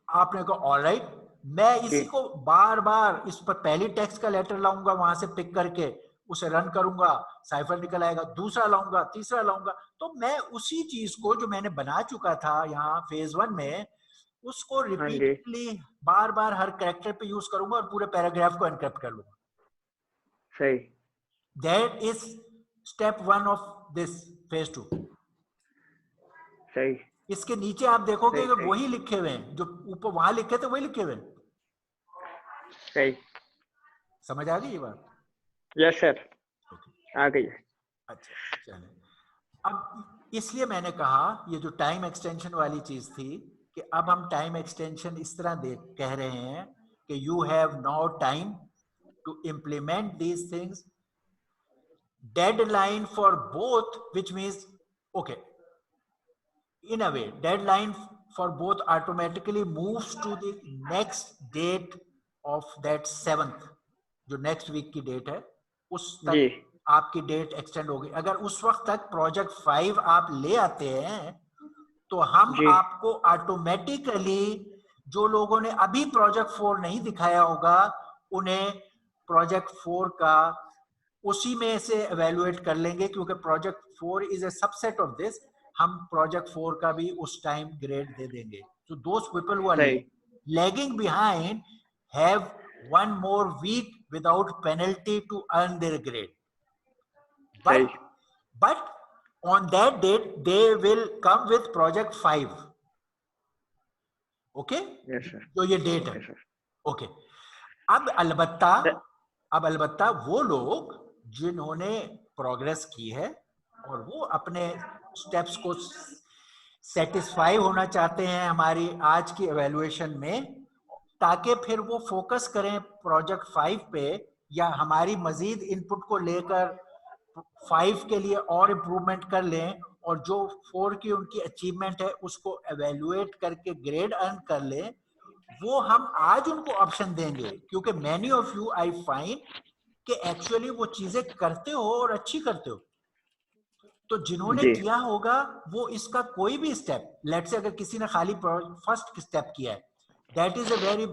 आपने कहा ऑलराइट मैं इसी को बार बार इस पर पहली टेक्स्ट का लेटर लाऊंगा, वहां से पिक करके उसे रन करूंगा, साइफर निकल आएगा, दूसरा लाऊंगा, तीसरा लाऊंगा। तो मैं उसी चीज को जो मैंने बना चुका था यहाँ फेज 1 में, उसको रिपीटली बार बार हर कैरेक्टर पे यूज करूंगा और पूरे पैराग्राफ को एनक्रिप्ट कर लूंगा। सही। That is step 1 of this phase 2। सही इसके नीचे आप देखोगे सही कि वही लिखे हुए हैं जो ऊपर वहां लिखे थे, वही लिखे हुए हैं। सही। समझ आ गई ये बात? यस सर, आ गई है। अच्छा चले, अब इसलिए मैंने कहा ये जो टाइम एक्सटेंशन वाली चीज थी कि अब हम टाइम एक्सटेंशन इस तरह कह रहे हैं कि you have now time to implement these things, deadline for both, which means okay, in a way deadline for both automatically moves to the next date of that 7th, जो next week की date है उस जी तक आपकी date extend होगी। अगर उस वक्त तक प्रोजेक्ट 5 आप ले आते हैं तो हम जी आपको ऑटोमेटिकली, जो लोगों ने अभी प्रोजेक्ट 4 नहीं दिखाया होगा, उन्हें प्रोजेक्ट 4 का उसी में से एवेल्युएट कर लेंगे, क्योंकि project 4 is a subset of this. हम प्रोजेक्ट 4 का भी उस टाइम ग्रेड दे देंगे। So those people who are सही lagging behind have one more week without penalty to earn their grade. सही But on that date they will come with project 5. Okay? Yes sir जो ये date है। Yes sir okay, अब अलबत्ता वो लोग जिन्होंने प्रोग्रेस की है और वो अपने स्टेप्स को सेटिस्फाई होना चाहते हैं हमारी आज की एवेल्युएशन में, ताकि फिर वो फोकस करें प्रोजेक्ट 5 पे या हमारी मजीद इनपुट को लेकर 5 के लिए और इम्प्रूवमेंट कर लें, और जो 4 की उनकी अचीवमेंट है उसको एवेल्युएट करके ग्रेड अर्न कर लें, वो हम आज उनको ऑप्शन देंगे। क्योंकि many of you I find कि एक्चुअली वो चीजें करते हो और अच्छी करते हो। तो जिन्होंने जी किया होगा वो इसका कोई भी स्टेप, लेट से अगर किसी ने खाली फर्स्ट स्टेप किया है, that is a very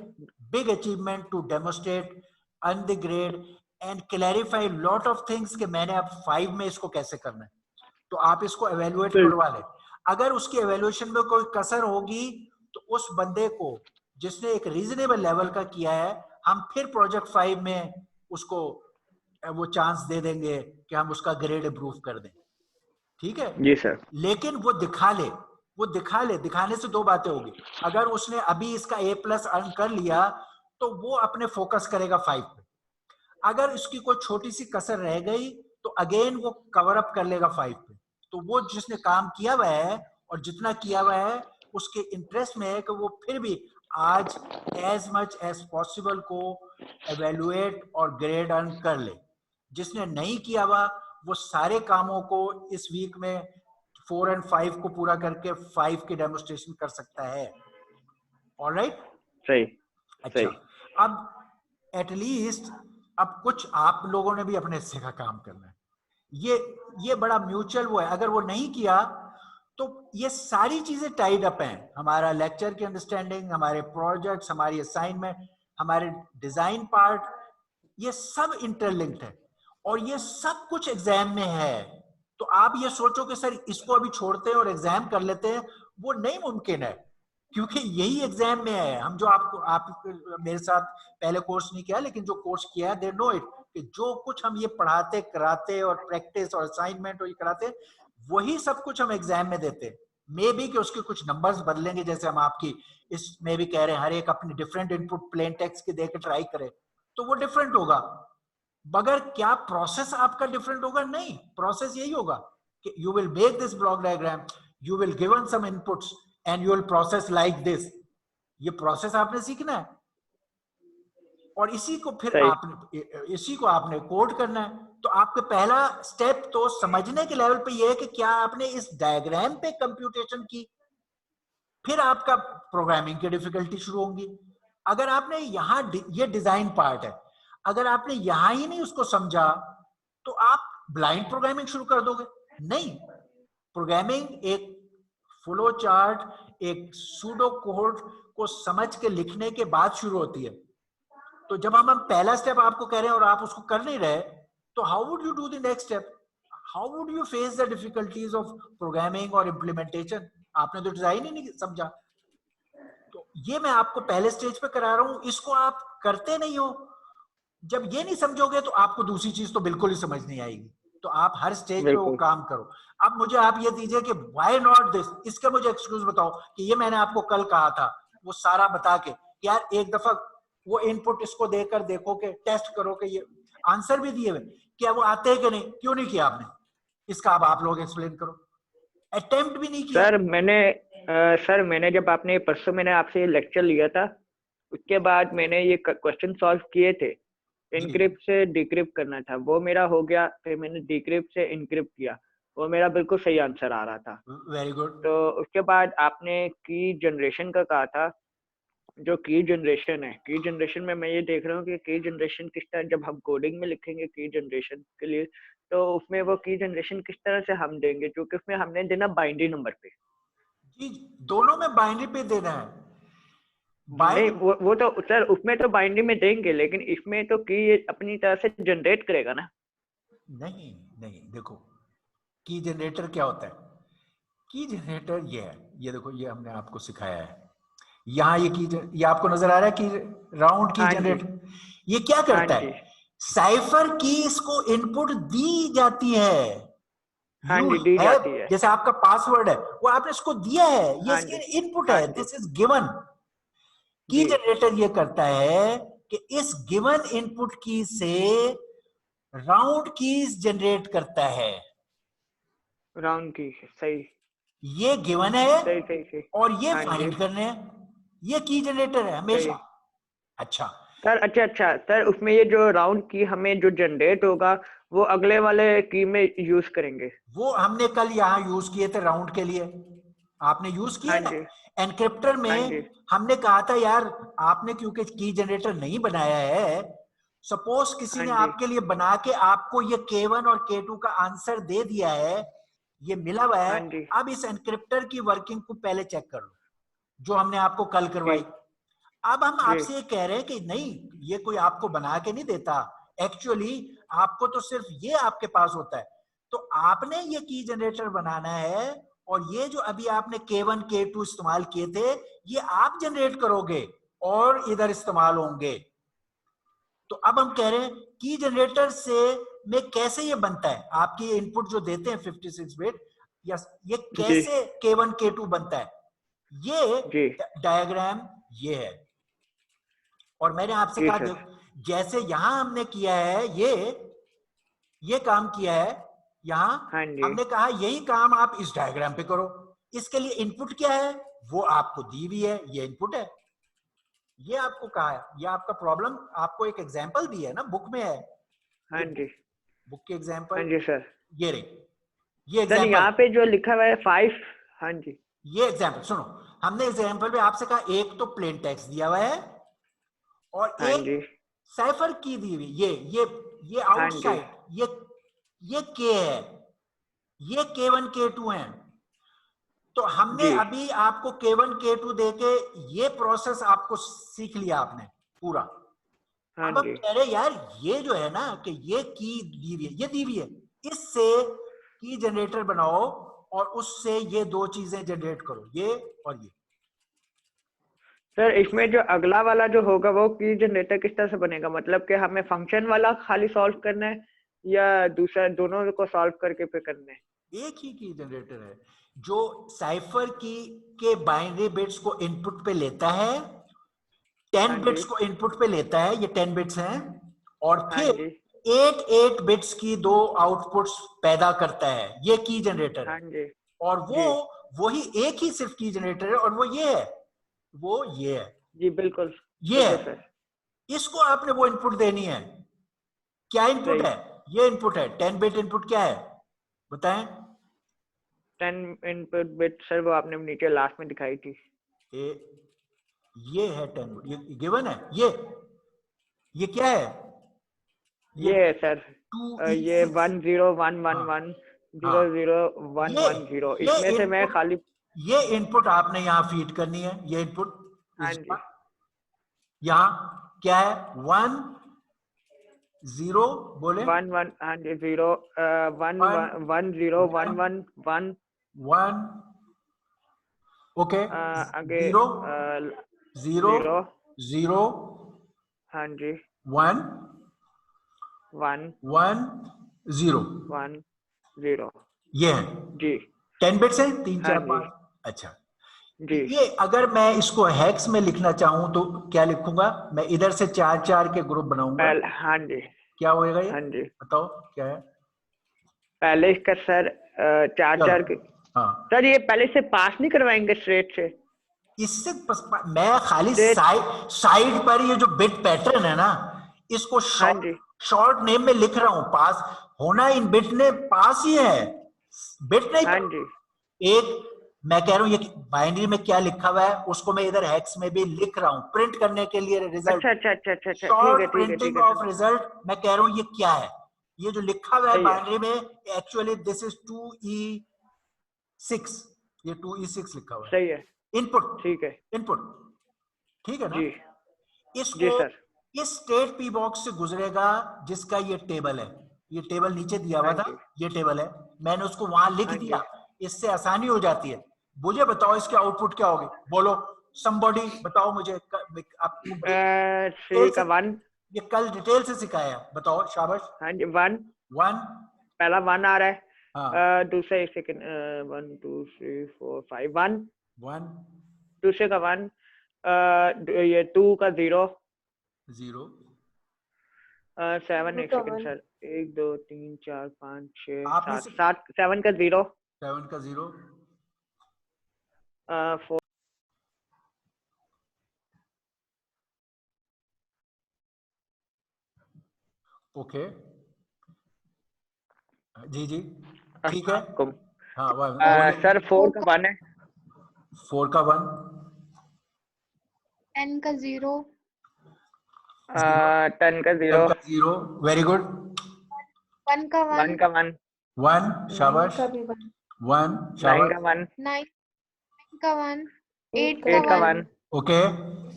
big achievement to demonstrate earn the grade and clarify lot of things कि मैंने अब 5 में इसको कैसे करना है। तो आप इसको एवेल्युएट करवा लें। अगर उसकी एवेल्युएशन में कोई कसर होगी तो उस बंदे को जिसने एक रीजनेबल लेवल का किया है, हम फिर प्रोजेक्ट 5 में उसको वो चांस दे देंगे कि हम उसका ग्रेड इंप्रूव कर दें। ठीक है जी सर लेकिन वो दिखा ले, दिखाने से दो बातें होगी। अगर उसने अभी इसका A+ अर्न कर लिया तो वो अपने फोकस करेगा 5 पे। अगर इसकी कोई छोटी सी कसर रह गई तो अगेन वो कवर अप कर लेगा 5 पे। तो वो जिसने काम किया हुआ है और जितना किया हुआ है उसके इंटरेस्ट में है कि वो फिर भी आज एज मच एज पॉसिबल को एवेल्युएट और ग्रेड अर्न कर ले। जिसने नहीं किया हुआ वो सारे कामों को इस वीक में 4 और 5 को पूरा करके 5 की डेमोन्स्ट्रेशन कर सकता है। ऑलराइट सही अच्छा, सही अब एटलीस्ट अब कुछ आप लोगों ने भी अपने हिस्से का काम करना है। ये बड़ा म्यूचुअल वो है। अगर वो नहीं किया तो ये सारी चीजें टाइड अप हैं। हमारा लेक्चर की अंडरस्टैंडिंग, हमारे प्रोजेक्ट्स, हमारी असाइनमेंट, हमारे डिजाइन पार्ट, ये सब इंटरलिंक्ड है और ये सब कुछ एग्जाम में है। तो आप ये सोचो कि सर इसको अभी छोड़ते हैं और एग्जाम कर लेते हैं, वो नहीं मुमकिन है, क्योंकि यही एग्जाम में है। हम जो आप मेरे साथ पहले कोर्स नहीं किया लेकिन जो कोर्स किया है दे नो इट, कि जो कुछ हम ये पढ़ाते कराते और प्रैक्टिस और असाइनमेंट और ये कराते वही सब कुछ हम एग्जाम में देते। मे बी कि उसके कुछ नंबर्स बदलेंगे, जैसे हम आपकी इसमें भी कह रहे हैं हर एक अपनी डिफरेंट इनपुट प्लेन टेक्स्ट की देकर ट्राई करे तो वो डिफरेंट होगा, मगर क्या प्रोसेस आपका डिफरेंट होगा? नहीं, प्रोसेस यही होगा कि you will make this block diagram, you will given some inputs and you will process like this. ये प्रोसेस आपने सीखना है और इसी को आपने कोड करना है। तो आपका पहला स्टेप तो समझने के लेवल पे ये है कि क्या आपने इस डायग्राम पे कंप्यूटेशन की, फिर आपका प्रोग्रामिंग की डिफिकल्टी शुरू होंगी। अगर आपने यहाँ ये डिजाइन पार्ट है, अगर आपने यहां ही नहीं उसको समझा तो आप ब्लाइंड प्रोग्रामिंग शुरू कर दोगे। नहीं, प्रोग्रामिंग एक फ्लो चार्ट, एक सूडो कोड को समझ के लिखने के बाद शुरू होती है। तो जब हम पहला स्टेप आपको कह रहे हैं और आप उसको कर नहीं रहे, तो how would you do the next step? How would you face the difficulties of programming और इम्प्लीमेंटेशन? आपने तो डिजाइन ही नहीं समझा। तो ये मैं आपको पहले स्टेज पे करा रहा हूं, इसको आप करते नहीं हो जब ये नहीं समझोगे तो आपको दूसरी चीज तो बिल्कुल ही समझ नहीं आएगी। तो आप हर स्टेज पे वो बिल्कुल काम करो। अब मुझे आप ये दीजिए कि व्हाई नॉट दिस, इसका मुझे एक्सक्यूज बताओ कि ये मैंने आपको कल कहा था वो सारा बता के कि यार एक दफा वो इनपुट इसको देकर देखो कि टेस्ट करो कि ये आंसर भी दिए हुए क्या वो आते हैं कि नहीं, क्यों नहीं किया आपने? इसका अब आप लोग एक्सप्लेन करो। अटेम्प्ट भी नहीं किया। सर मैंने जब आपने परसों मैंने आपसे लेक्चर लिया था, उसके बाद मैंने ये क्वेश्चन सॉल्व किए थे। इनक्रिप्ट से डिक्रिप्ट करना था, वो मेरा हो गया। फिर मैंने डिक्रिप्ट से इनक्रिप्ट किया, वो मेरा बिल्कुल सही आंसर आ रहा था। Very good. तो उसके बाद आपने की जनरेशन का कहा था। जो की जनरेशन है, की जनरेशन में मैं ये देख रहा हूँ कि की जनरेशन किस तरह, जब हम कोडिंग में लिखेंगे की जनरेशन के लिए, तो उसमें वो की जनरेशन किस तरह से हम देंगे, क्योंकि उसमें हमने देना बाइनरी नंबर पे। जी दोनों में बाइनरी पे देना है। नहीं, बाइनरी वो तो सर उसमें तो बाइनरी में देंगे, लेकिन इसमें तो की अपनी तरह से जनरेट करेगा ना। नहीं, नहीं देखो की जनरेटर क्या होता है। की जनरेटर ये है, ये देखो ये हमने आपको सिखाया है। यहाँ ये आपको नजर आ रहा है कि राउंड की हाँ जी, जनरेटर ये क्या हाँ करता जी, है, साइफर की इसको इनपुट दी जाती है। हाँ यू जी, दी हैव, जाती है। जैसे आपका पासवर्ड है वो आपने इसको दिया है, ये हाँ इसके जी, इनपुट हाँ है, जी, दिस इज गिवन। की जी, जनरेटर ये करता है कि इस गिवन इनपुट की से राउंड कीज जनरेट करता है। राउंड की, सही ये गिवन है सही सही सही। और ये हाँ जी, फाइंड करने हैं। ये की जनरेटर है सही। हमेशा। अच्छा सर अच्छा अच्छा सर, उसमें ये जो राउंड की हमें जो जनरेट होगा, वो अगले वाले की में यूज करेंगे। वो हमने कल यहाँ यूज किए थे राउंड के लिए, आपने यूज किए हाँ ना जी, एनक्रिप्टर हाँ में। जी, हमने कहा था यार आपने क्योंकि की जनरेटर नहीं बनाया है, सपोज किसी हाँ ने जी, आपके लिए बना के आपको ये K1 और K2 का आंसर दे दिया है, ये मिला हुआ है। हाँ जी, अब इस एनक्रिप्टर की वर्किंग को पहले चेक कर लो जो हमने आपको कल जी, करवाई। अब हम जी, आपसे ये कह रहे हैं कि नहीं, ये कोई आपको बना के नहीं देता, एक्चुअली आपको तो सिर्फ ये आपके पास होता है। तो आपने ये की जनरेटर बनाना है और ये जो अभी आपने K1 K2 इस्तेमाल किए थे ये आप जनरेट करोगे और इधर इस्तेमाल होंगे। तो अब हम कह रहे हैं की जनरेटर से में कैसे ये बनता है, आपकी इनपुट जो देते हैं 56 बिट, या ये जी, कैसे K1 K2 बनता है, ये जी, डायग्राम ये है। और मैंने आपसे जी कहा सर, देखो जैसे यहां हमने किया है ये काम किया है, यहां हाँ जी, हमने कहा यही काम आप इस डायग्राम पे करो। इसके लिए इनपुट क्या है वो आपको दी हुई है, ये इनपुट है। ये आपको कहा है, ये आपका प्रॉब्लम आपको एक एग्जांपल दी है ना, बुक में है हाँ ये, जी, बुक की हाँ एग्जांपल जी सर। ये रही। ये सर एग्जांपल, यहाँ पे जो लिखा हुआ है 5, हाँ जी, ये एग्जांपल सुनो, हमने एग्जांपल में आपसे कहा एक तो प्लेन टेक्स्ट दिया हुआ है और हाँ एक जी, साइफर की दी हुई, ये हाँ जी, आउटसाइड, ये के है, ये K1 K2 है। तो हमने जी, अभी आपको K1 K2 देके ये प्रोसेस आपको सीख लिया आपने पूरा। हाँ अब हम जी। कह रहे यार ये जो है ना कि ये की दी हुई है, ये दी हुई है, इससे की जनरेटर बनाओ और उससे ये दो चीजें जनरेट करो, ये और ये। सर इसमें जो अगला वाला जो होगा वो की जनरेटर किस तरह से बनेगा, मतलब कि हमें फंक्शन वाला खाली सॉल्व करना है या दूसरा दोनों को सॉल्व करके फिर करना है? एक ही की जनरेटर है जो साइफर की के बाइनरी बिट्स को इनपुट पे लेता है, 10 हाँ जी, बिट्स को इनपुट पे लेता है, ये 10 बिट्स हैं, और हाँ फिर जी, 8 बिट्स की दो आउटपुट्स पैदा करता है, ये की जनरेटर हाँ है। जी, और वो जी, वही एक ही सिर्फ की जनरेटर है और वो ये है, वो ये है, जी, बिल्कुल, ये बिल्कुल है। सर, इसको आपने वो इनपुट देनी है। क्या इनपुट सही। है? ये इनपुट है, 10 बिट इनपुट क्या है बताएं? 10 इनपुट बिट सर वो आपने नीचे लास्ट में दिखाई थी। ए, ये है 10 बिट, ये गिवन है, ये क्या है, ये ये है सर, ये 2E6। 101111 हाँ, 00110, ये इसमें से मैं इनपुट, खाली। ये इनपुट आपने यहां फीड करनी है, ये इनपुट हाँ इस जी, यहां क्या है, 10 बोले, 11, हाँ जी, 0 1 वन 1 0 1 वन 1 1, वन ओके, आगे 0 0 0, 0 हाँ जी, 1 1 1 0 1 0 ये है जी 10 बिट्स है 3 हाँ 4 जी 5। अच्छा जी ये अगर मैं इसको हेक्स में लिखना चाहूं तो क्या लिखूंगा? मैं इधर से 4 4 के ग्रुप बनाऊंगा, पहले हाँ जी क्या होएगा ये हाँ जी बताओ क्या है? पहले इसका सर 4 4 चलो हाँ सर ये पहले से पास नहीं करवाएंगे स्ट्रेट से इससे मैं खाली स्ट्रेट साइड पर ये जो बिट पैटर्न है ना इसको हाँ शॉर्ट जी शॉर्ट नेम में लिख रहा हूं। पास होना इन बिट ने पास ही है, बिट नहीं हाँ जी एक मैं कह रहा हूं ये बाइनरी में क्या लिखा हुआ है उसको मैं इधर हेक्स में भी लिख रहा हूं प्रिंट करने के लिए रिजल्ट। अच्छा अच्छा अच्छा अच्छा अच्छा शॉर्ट ठीक प्रिंटिंग है ऑफ सर रिजल्ट मैं कह रहा हूं ये क्या है? ये जो लिखा हुआ है सही है बाइनरी में एक्चुअली दिस इज 2E6, ये 2E6 लिखा हुआ सही है है इनपुट ठीक है इनपुट। ठीक है ना? जी जी इसको सर इस स्टेट पी बॉक्स से गुजरेगा जिसका ये टेबल है, ये टेबल नीचे दिया हुआ हाँ था, जी ये टेबल है, मैंने उसको वहां लिख हाँ दिया। जी इससे आसानी हो जाती है। मुझे बताओ इसके आउटपुट क्या होगी, बोलो somebody बताओ मुझे। आपको डिटेल सी से का 1 ये कल डिटेल से सिखाया, बताओ शाबाश। हाँ जी 1 1 पहला 1 आ रहा है हाँ दूसरा एक सेकंड 1 2 3 4 5 1 1 दूसरे का 1 ये 2 का 0 0 7 एक सेकंड सर 1 2 3 4 5 6 आपने 7 7 7 का 0 7 का 0 4 ओके जी जी ठीक है। को हाँ बोले सर 4 का 1 है 4 का 1 10 का 0 10 का 0 10 का 0 वेरी गुड 1 का 1 1 का 1 1 शाबाश 1 9 शाबाश का 1 9 का 1 8 8 का का 1 1 ओके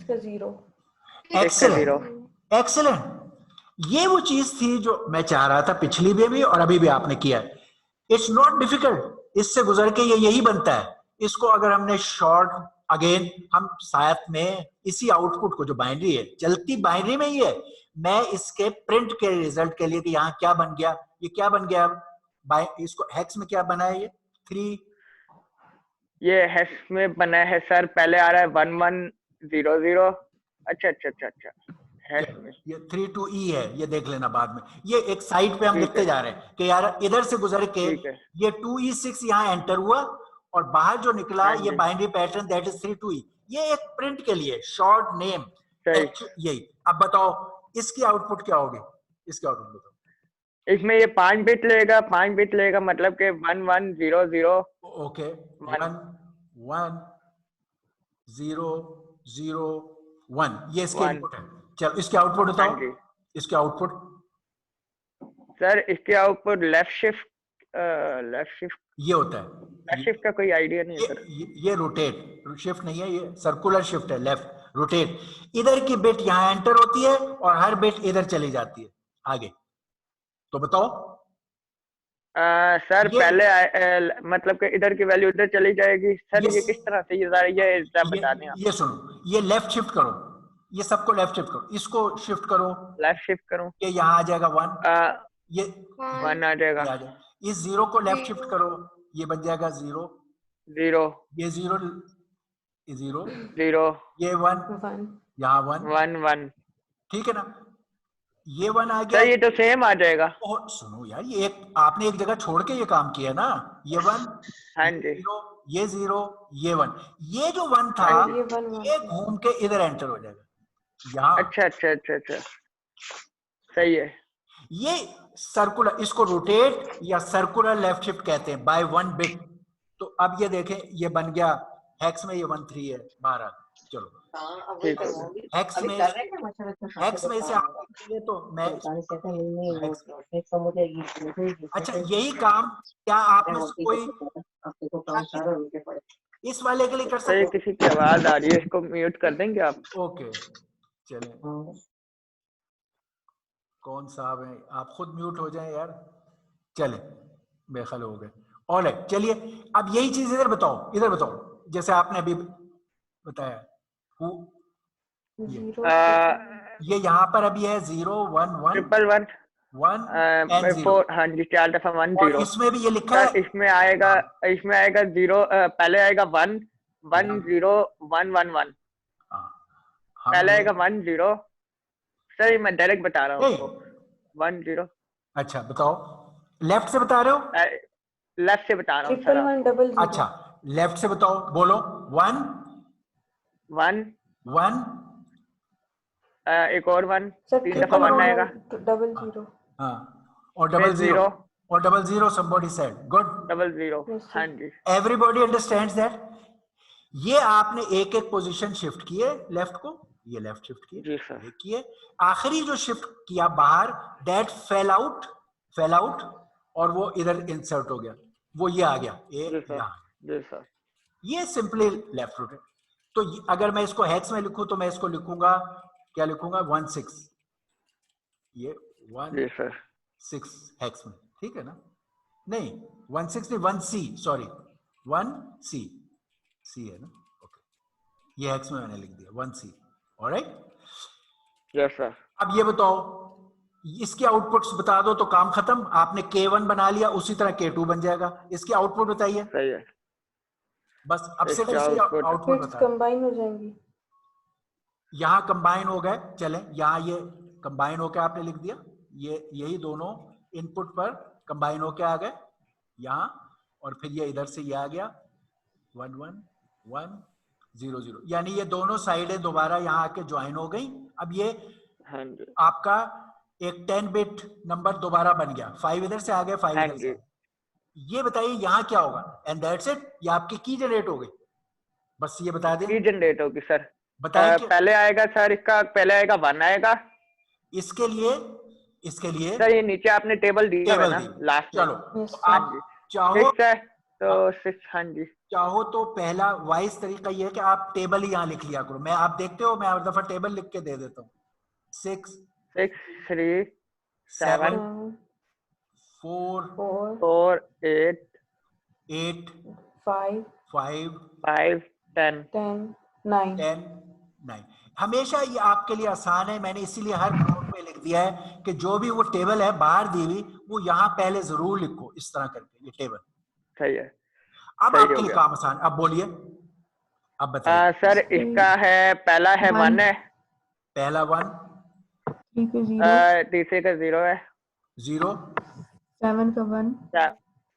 6 का एक्सेलेंट 0 एक्सेलेंट। ये वो चीज थी जो मैं चाह रहा था पिछली में भी और अभी भी आपने किया है। इट्स नॉट डिफिकल्ट, इससे गुजर के ये यही बनता है। इसको अगर हमने शॉर्ट अगेन हम साथ में इसी आउटपुट को जो बाइनरी है चलती बाइनरी में ही है, मैं इसके प्रिंट के रिजल्ट के लिए कि यहाँ क्या बन गया, ये क्या बन गया इसको हेक्स में क्या बना है ये 3 ये हेक्स में बना है सर पहले आ रहा है 1 1 0 0 अच्छा अच्छा अच्छा अच्छा हेक्स में ये 3 to E है, ये देख लेना बाद में। ये एक साइड पे हम ठीक लिखते है जा रहे हैं कि यार इधर से गुजर के ठीक है ये 2E6 यहाँ एंटर हुआ और बाहर जो निकला हाँ ये जी binary pattern that is 3 to E। ये एक प्रिंट के लिए शॉर्ट नेम सही यही। अब बताओ इसकी आउटपुट क्या होगी, इसकी आउटपुट बताओ। इसमें ये 5 बिट लेगा मतलब कि 1 1 0 0 ओके 1 1 1 0 0 1 ये इसके 1 इनपुट है। चलो इसके आउटपुट हाँ बताओ, जी इसके आउटपुट। सर इसके आउटपुट लेफ्ट शिफ्ट ये होता है का कोई आइडिया नहीं है सर ये रोटेट शिफ्ट नहीं है, ये सर्कुलर शिफ्ट है, लेफ्ट रोटेट। इधर की बिट यहां एंटर होती है और हर बिट इधर चली जाती है आगे। तो बताओ सर ये पहले मतलब कि इधर की वैल्यू इधर चली जाएगी सर ये ये किस तरह से ये बता दें आप ये सुनो, ये लेफ्ट शिफ्ट करो, ये सबको लेफ्ट शिफ्ट करो, इसको शिफ्ट करो, लेफ्ट शिफ्ट करूं ये यहाँ आ जाएगा 1, ये 1 आ जाएगा आ जाएगा। इस 0 को लेफ्ट शिफ्ट 0 करो, ये बन जाएगा 0, 0 ये 0 0 0 ये 1 यहाँ 1, 1 1 ठीक है ना? ये 1 आ गया। सर ये तो सेम आ जाएगा और सुनो यार, ये एक आपने एक जगह छोड़ के ये काम किया ना, ये 1 हाँ ये जी 0 ये 0 ये 1, ये जो 1 था हाँ जी ये घूम के इधर एंटर हो जाएगा यहाँ। अच्छा अच्छा अच्छा अच्छा सही है ये सर्कुलर, इसको रोटेट या सर्कुलर लेफ्ट शिफ्ट कहते हैं बाय 1 बिट। तो अब ये देखें ये बन गया हेक्स में, ये 1 3 है बाहर आ। चलो ठीक है हेक्स में से आप देखेंगे तो मैं अच्छा यही काम क्या आप में से कोई इस वाले के लिए कर सर ये सकते किसी की आवाज आ रही है इसको म्यूट कर देंगे आप हो? ओके चले, कौन साहब है, आप खुद म्यूट हो जाएं यार। चले बेखल हो गए। और चलिए अब यही चीज इधर बताओ, इधर बताओ जैसे आपने अभी बताया ये यहाँ पर अभी है 0 1 1 1 1 1 and 0 4, हाँ जी 4 दफा 1 और 0। इसमें भी ये लिखा सर है इसमें आएगा 0, पहले आएगा 1 1 0 1 1 1, हाँ, पहले हमने आएगा 1 0। सर मैं डायरेक्ट बता रहा हूँ नहीं, आपको 1 0। अच्छा बताओ, लेफ्ट से बता रहे हो? लेफ्ट से बता रहा हूँ सर 1 1 आपको। 0 0। अच्छा लेफ्ट से बताओ, बोलो 1 1 1 एक और 1, सर 3 दफा 1 आएगा, 1 0 0। हाँ और फिर डबल जीरो 0 और double zero somebody said good 0 0। Yes, sir. हाँ जी everybody understands that। ये आपने एक एक पोजीशन शिफ्ट किए लेफ्ट को, ये लेफ्ट शिफ्ट किए, जी सर। ये किए, आखिरी जो शिफ्ट किया बाहर दैट फेल आउट और वो इधर इंसर्ट हो गया, वो ये आ गया जी ये सर। यहाँ, जी सर। ये सिंपली लेफ्ट रूट है। तो अगर मैं इसको हेक्स में लिखूं तो मैं इसको लिखूंगा, क्या लिखूंगा 16, ये 1 जी सर। 6 हेक्स में, ठीक है ना? नहीं 16 नहीं 1C, सॉरी 1C, C है ना, ओके, ये हेक्स में मैंने लिख दिया 1C, ऑलराइट। Yes sir. अब ये बताओ, इसके आउटपुट्स बता दो तो काम खत्म, आपने K1 बना लिया, उसी तरह K2 बन जाएगा। इसके आउटपुट बताइए सही है। बस, अब सिर्फ इसके इसके आउटपुट आउटपुट बिट्स बता। कंबाइन हो जाएंगी। यहाँ कंबाइन हो गए, चले यहाँ ये कंबाइन होके आपने लिख दिया, ये यही दोनों इनपुट पर कंबाइन होके आ गए यहाँ, और फिर ये इधर से ये आ गया 1 1 1 0 0, यानी ये दोनों साइडें दोबारा यहाँ आके ज्वाइन हो गई। अब ये हाँ जी आपका एक 10 बिट नंबर दोबारा बन गया, 5 इधर से आ गए 5 हाँ इधर से जी। आ गए। ये बताइए यहाँ क्या होगा, एंड दैट्स इट, ये आपकी की जनरेट हो गई, बस ये बता दें, की जनरेट होगी सर। बताएं कि पहले आएगा सर, इसका पहले आएगा 1 आएगा। इसके लिए सर ये नीचे आपने टेबल दिया हुआ है टेबल ना दी, लास्ट में। चलो Yes, तो sir. हाँ आप जी चाहो 6 है तो 6। हाँ जी चाहो तो पहला वाइज तरीका ये है कि आप टेबल ही यहाँ लिख लिया करो, मैं आप देखते हो मैं हर दफा टेबल लिख के दे देता हूँ, 6 6 3 7 7 4 4 4 8 8 5 5 5 10 10 9। 10 9। हमेशा ये आपके लिए आसान है, मैंने इसीलिए हर नोट पे लिख दिया है कि जो भी वो टेबल है बाहर दी हुई वो यहाँ पहले जरूर लिखो, इस तरह करके ये टेबल। सही है। अब सही आपके हो लिए गया। काम आसान, अब बोलिए, अब बताइए। सर इसका है पहला है 1 है, पहला 1 3 पे 0, तीसरे का 0 है, 0 7 का 1,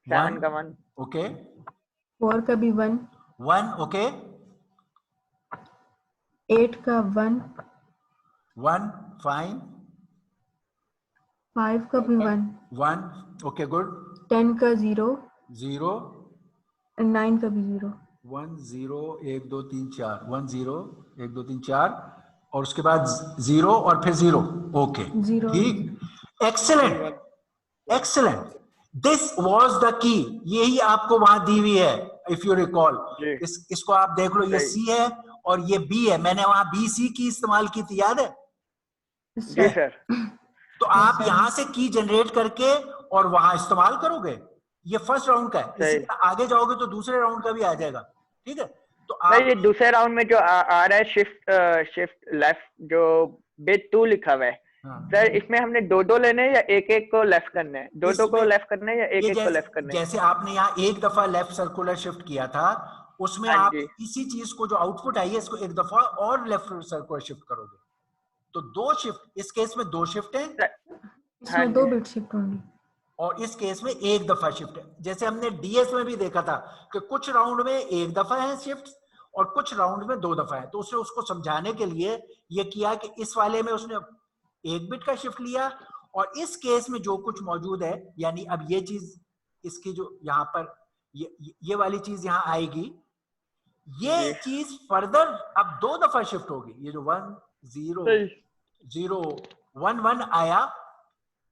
7 का 1, ओके 4 का भी 1, 1 ओके 8 का 1, 1 फाइन 5 का भी 1, 1 ओके गुड 10 का 0, 0 and 9 का भी 0। 1 0 1 2 3 4 1 0 1 2 3 4 और उसके बाद 0 और फिर 0, ओके 0 ठीक, excellent excellent, this was the key, यही आपको वहां दी हुई है इफ यू रिकॉल। जी इसको आप देख लो, ये सही। सी है और ये बी है, मैंने वहां बी सी की इस्तेमाल की थी, याद है? जी सर। तो आप यहां से की जनरेट करके और वहां इस्तेमाल करोगे, ये फर्स्ट राउंड का है, इसी सही। तरह आगे जाओगे तो दूसरे राउंड का भी आ जाएगा, ठीक है? तो सर आप ये दूसरे राउंड में जो आ रहा है शिफ्ट लेफ्ट जो बिट 2 लिखा हुआ है, हाँ, सर इसमें हमने 2 लेने हैं या एक को लेफ्ट करना है? 2 को इसमें लेफ्ट करना है या ये एक को लेफ्ट करना है? जैसे आपने यहाँ एक दफा लेफ्ट सर्कुलर शिफ्ट किया था, उसमें हाँ आप जी इसी चीज को जो आउटपुट आई है इसको एक दफा और लेफ्ट सर्कुलर शिफ्ट करोगे, तो 2 शिफ्ट, इस केस में 2 शिफ्ट है हाँ इसमें जी 2 बिट शिफ्ट होंगी। और इस केस में एक दफा शिफ्ट है। जैसे हमने डीएस में भी देखा था कि कुछ राउंड में एक दफा है शिफ्ट और कुछ राउंड में 2 दफा है, तो उसने उसको समझाने के लिए ये किया कि इस वाले में उसने 1 बिट का शिफ्ट लिया और इस केस में जो कुछ मौजूद है, यानी अब ये चीज इसकी जो यहाँ पर ये वाली चीज यहाँ आएगी, ये जी चीज फर्दर अब 2 दफा शिफ्ट होगी, ये जो 1 0 सही 0 1 1 आया,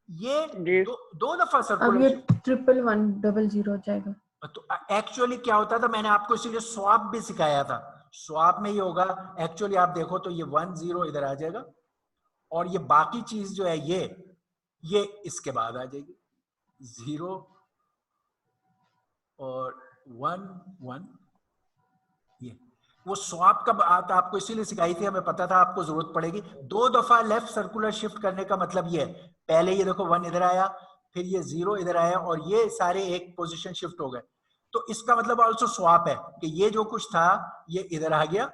ये जी। दो दफा अब सर्कुलर ये शिफ्ट। 1 1 1 0 0 हो जाएगा। तो एक्चुअली क्या होता था, मैंने आपको इसीलिए स्वैप भी सिखाया था, स्वैप में ही होगा एक्चुअली, आप देखो तो ये 1 0 इधर आ जाएगा और ये बाकी चीज जो है ये इसके बाद आ जाएगी, 0 और 1 1, ये वो स्वैप का बात आपको इसीलिए सिखाई थी, हमें पता था आपको जरूरत पड़ेगी। 2 दफा लेफ्ट सर्कुलर शिफ्ट करने का मतलब ये है, पहले ये देखो 1 इधर आया, फिर ये 0 इधर आया, और ये सारे एक पोजीशन शिफ्ट हो गए। तो इसका मतलब ऑल्सो स्वैप है कि ये जो कुछ था ये इधर आ गया,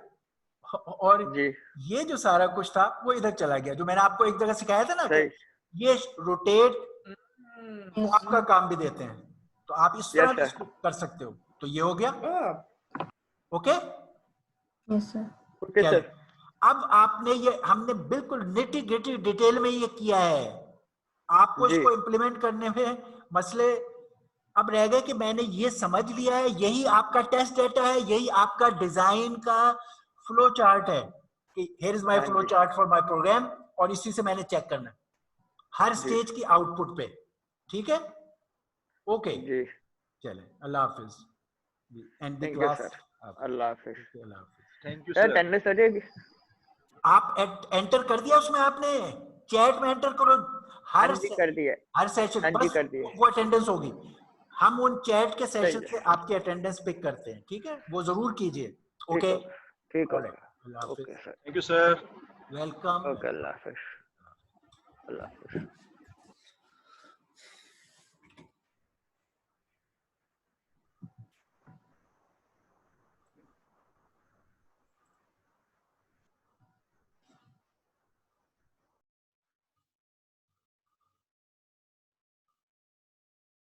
और जी ये जो सारा कुछ था वो इधर चला गया। जो मैंने आपको एक जगह सिखाया था ना कि सही। ये रोटेट Yes, स्वैप का sir. काम भी देते हैं, तो आप इस तरह यस भी सर। इसको कर सकते हो। तो ये हो गया, ओके। Yes, sir. ओके चलो, सर। अब आपने ये, हमने बिल्कुल निटी ग्रिटी डिटेल में ये किया है, आपको जी इसको इम्प्लीमेंट करने में मसले अब रह गए कि मैंने ये समझ लिया है, यही आपका टेस्ट डेटा है, यही आपका डिजाइन का फ्लो चार्ट है कि हियर इज माय हाँ फ्लो जी चार्ट फॉर माय प्रोग्राम, और इसी से मैंने चेक करना है हर जी स्टेज की आउटपुट पे। ठीक है, ओके। जी। चले, अल्लाह हाफिज, and the thank you class. Sir. Allah हाफिज। अल्लाह हाफिज। Thank you sir sir. Attendance हो जाएगी? आप एंटर कर दिया उसमें, आपने चैट में एंटर करो हाँ हर जी कर दिया। हर सेशन, हाँ जी बस कर दिया। वो अटेंडेंस होगी। हम उन चैट के सही सेशन है। से आपकी अटेंडेंस पिक करते हैं, ठीक है, वो जरूर कीजिए। ठीक ओके, होगा। ठीक ऑलराइट, होगा। अल्लाह ओके हाफिज, sir. Thank you sir. Welcome. Okay Allah हाफिज। अल्लाह हाफिज।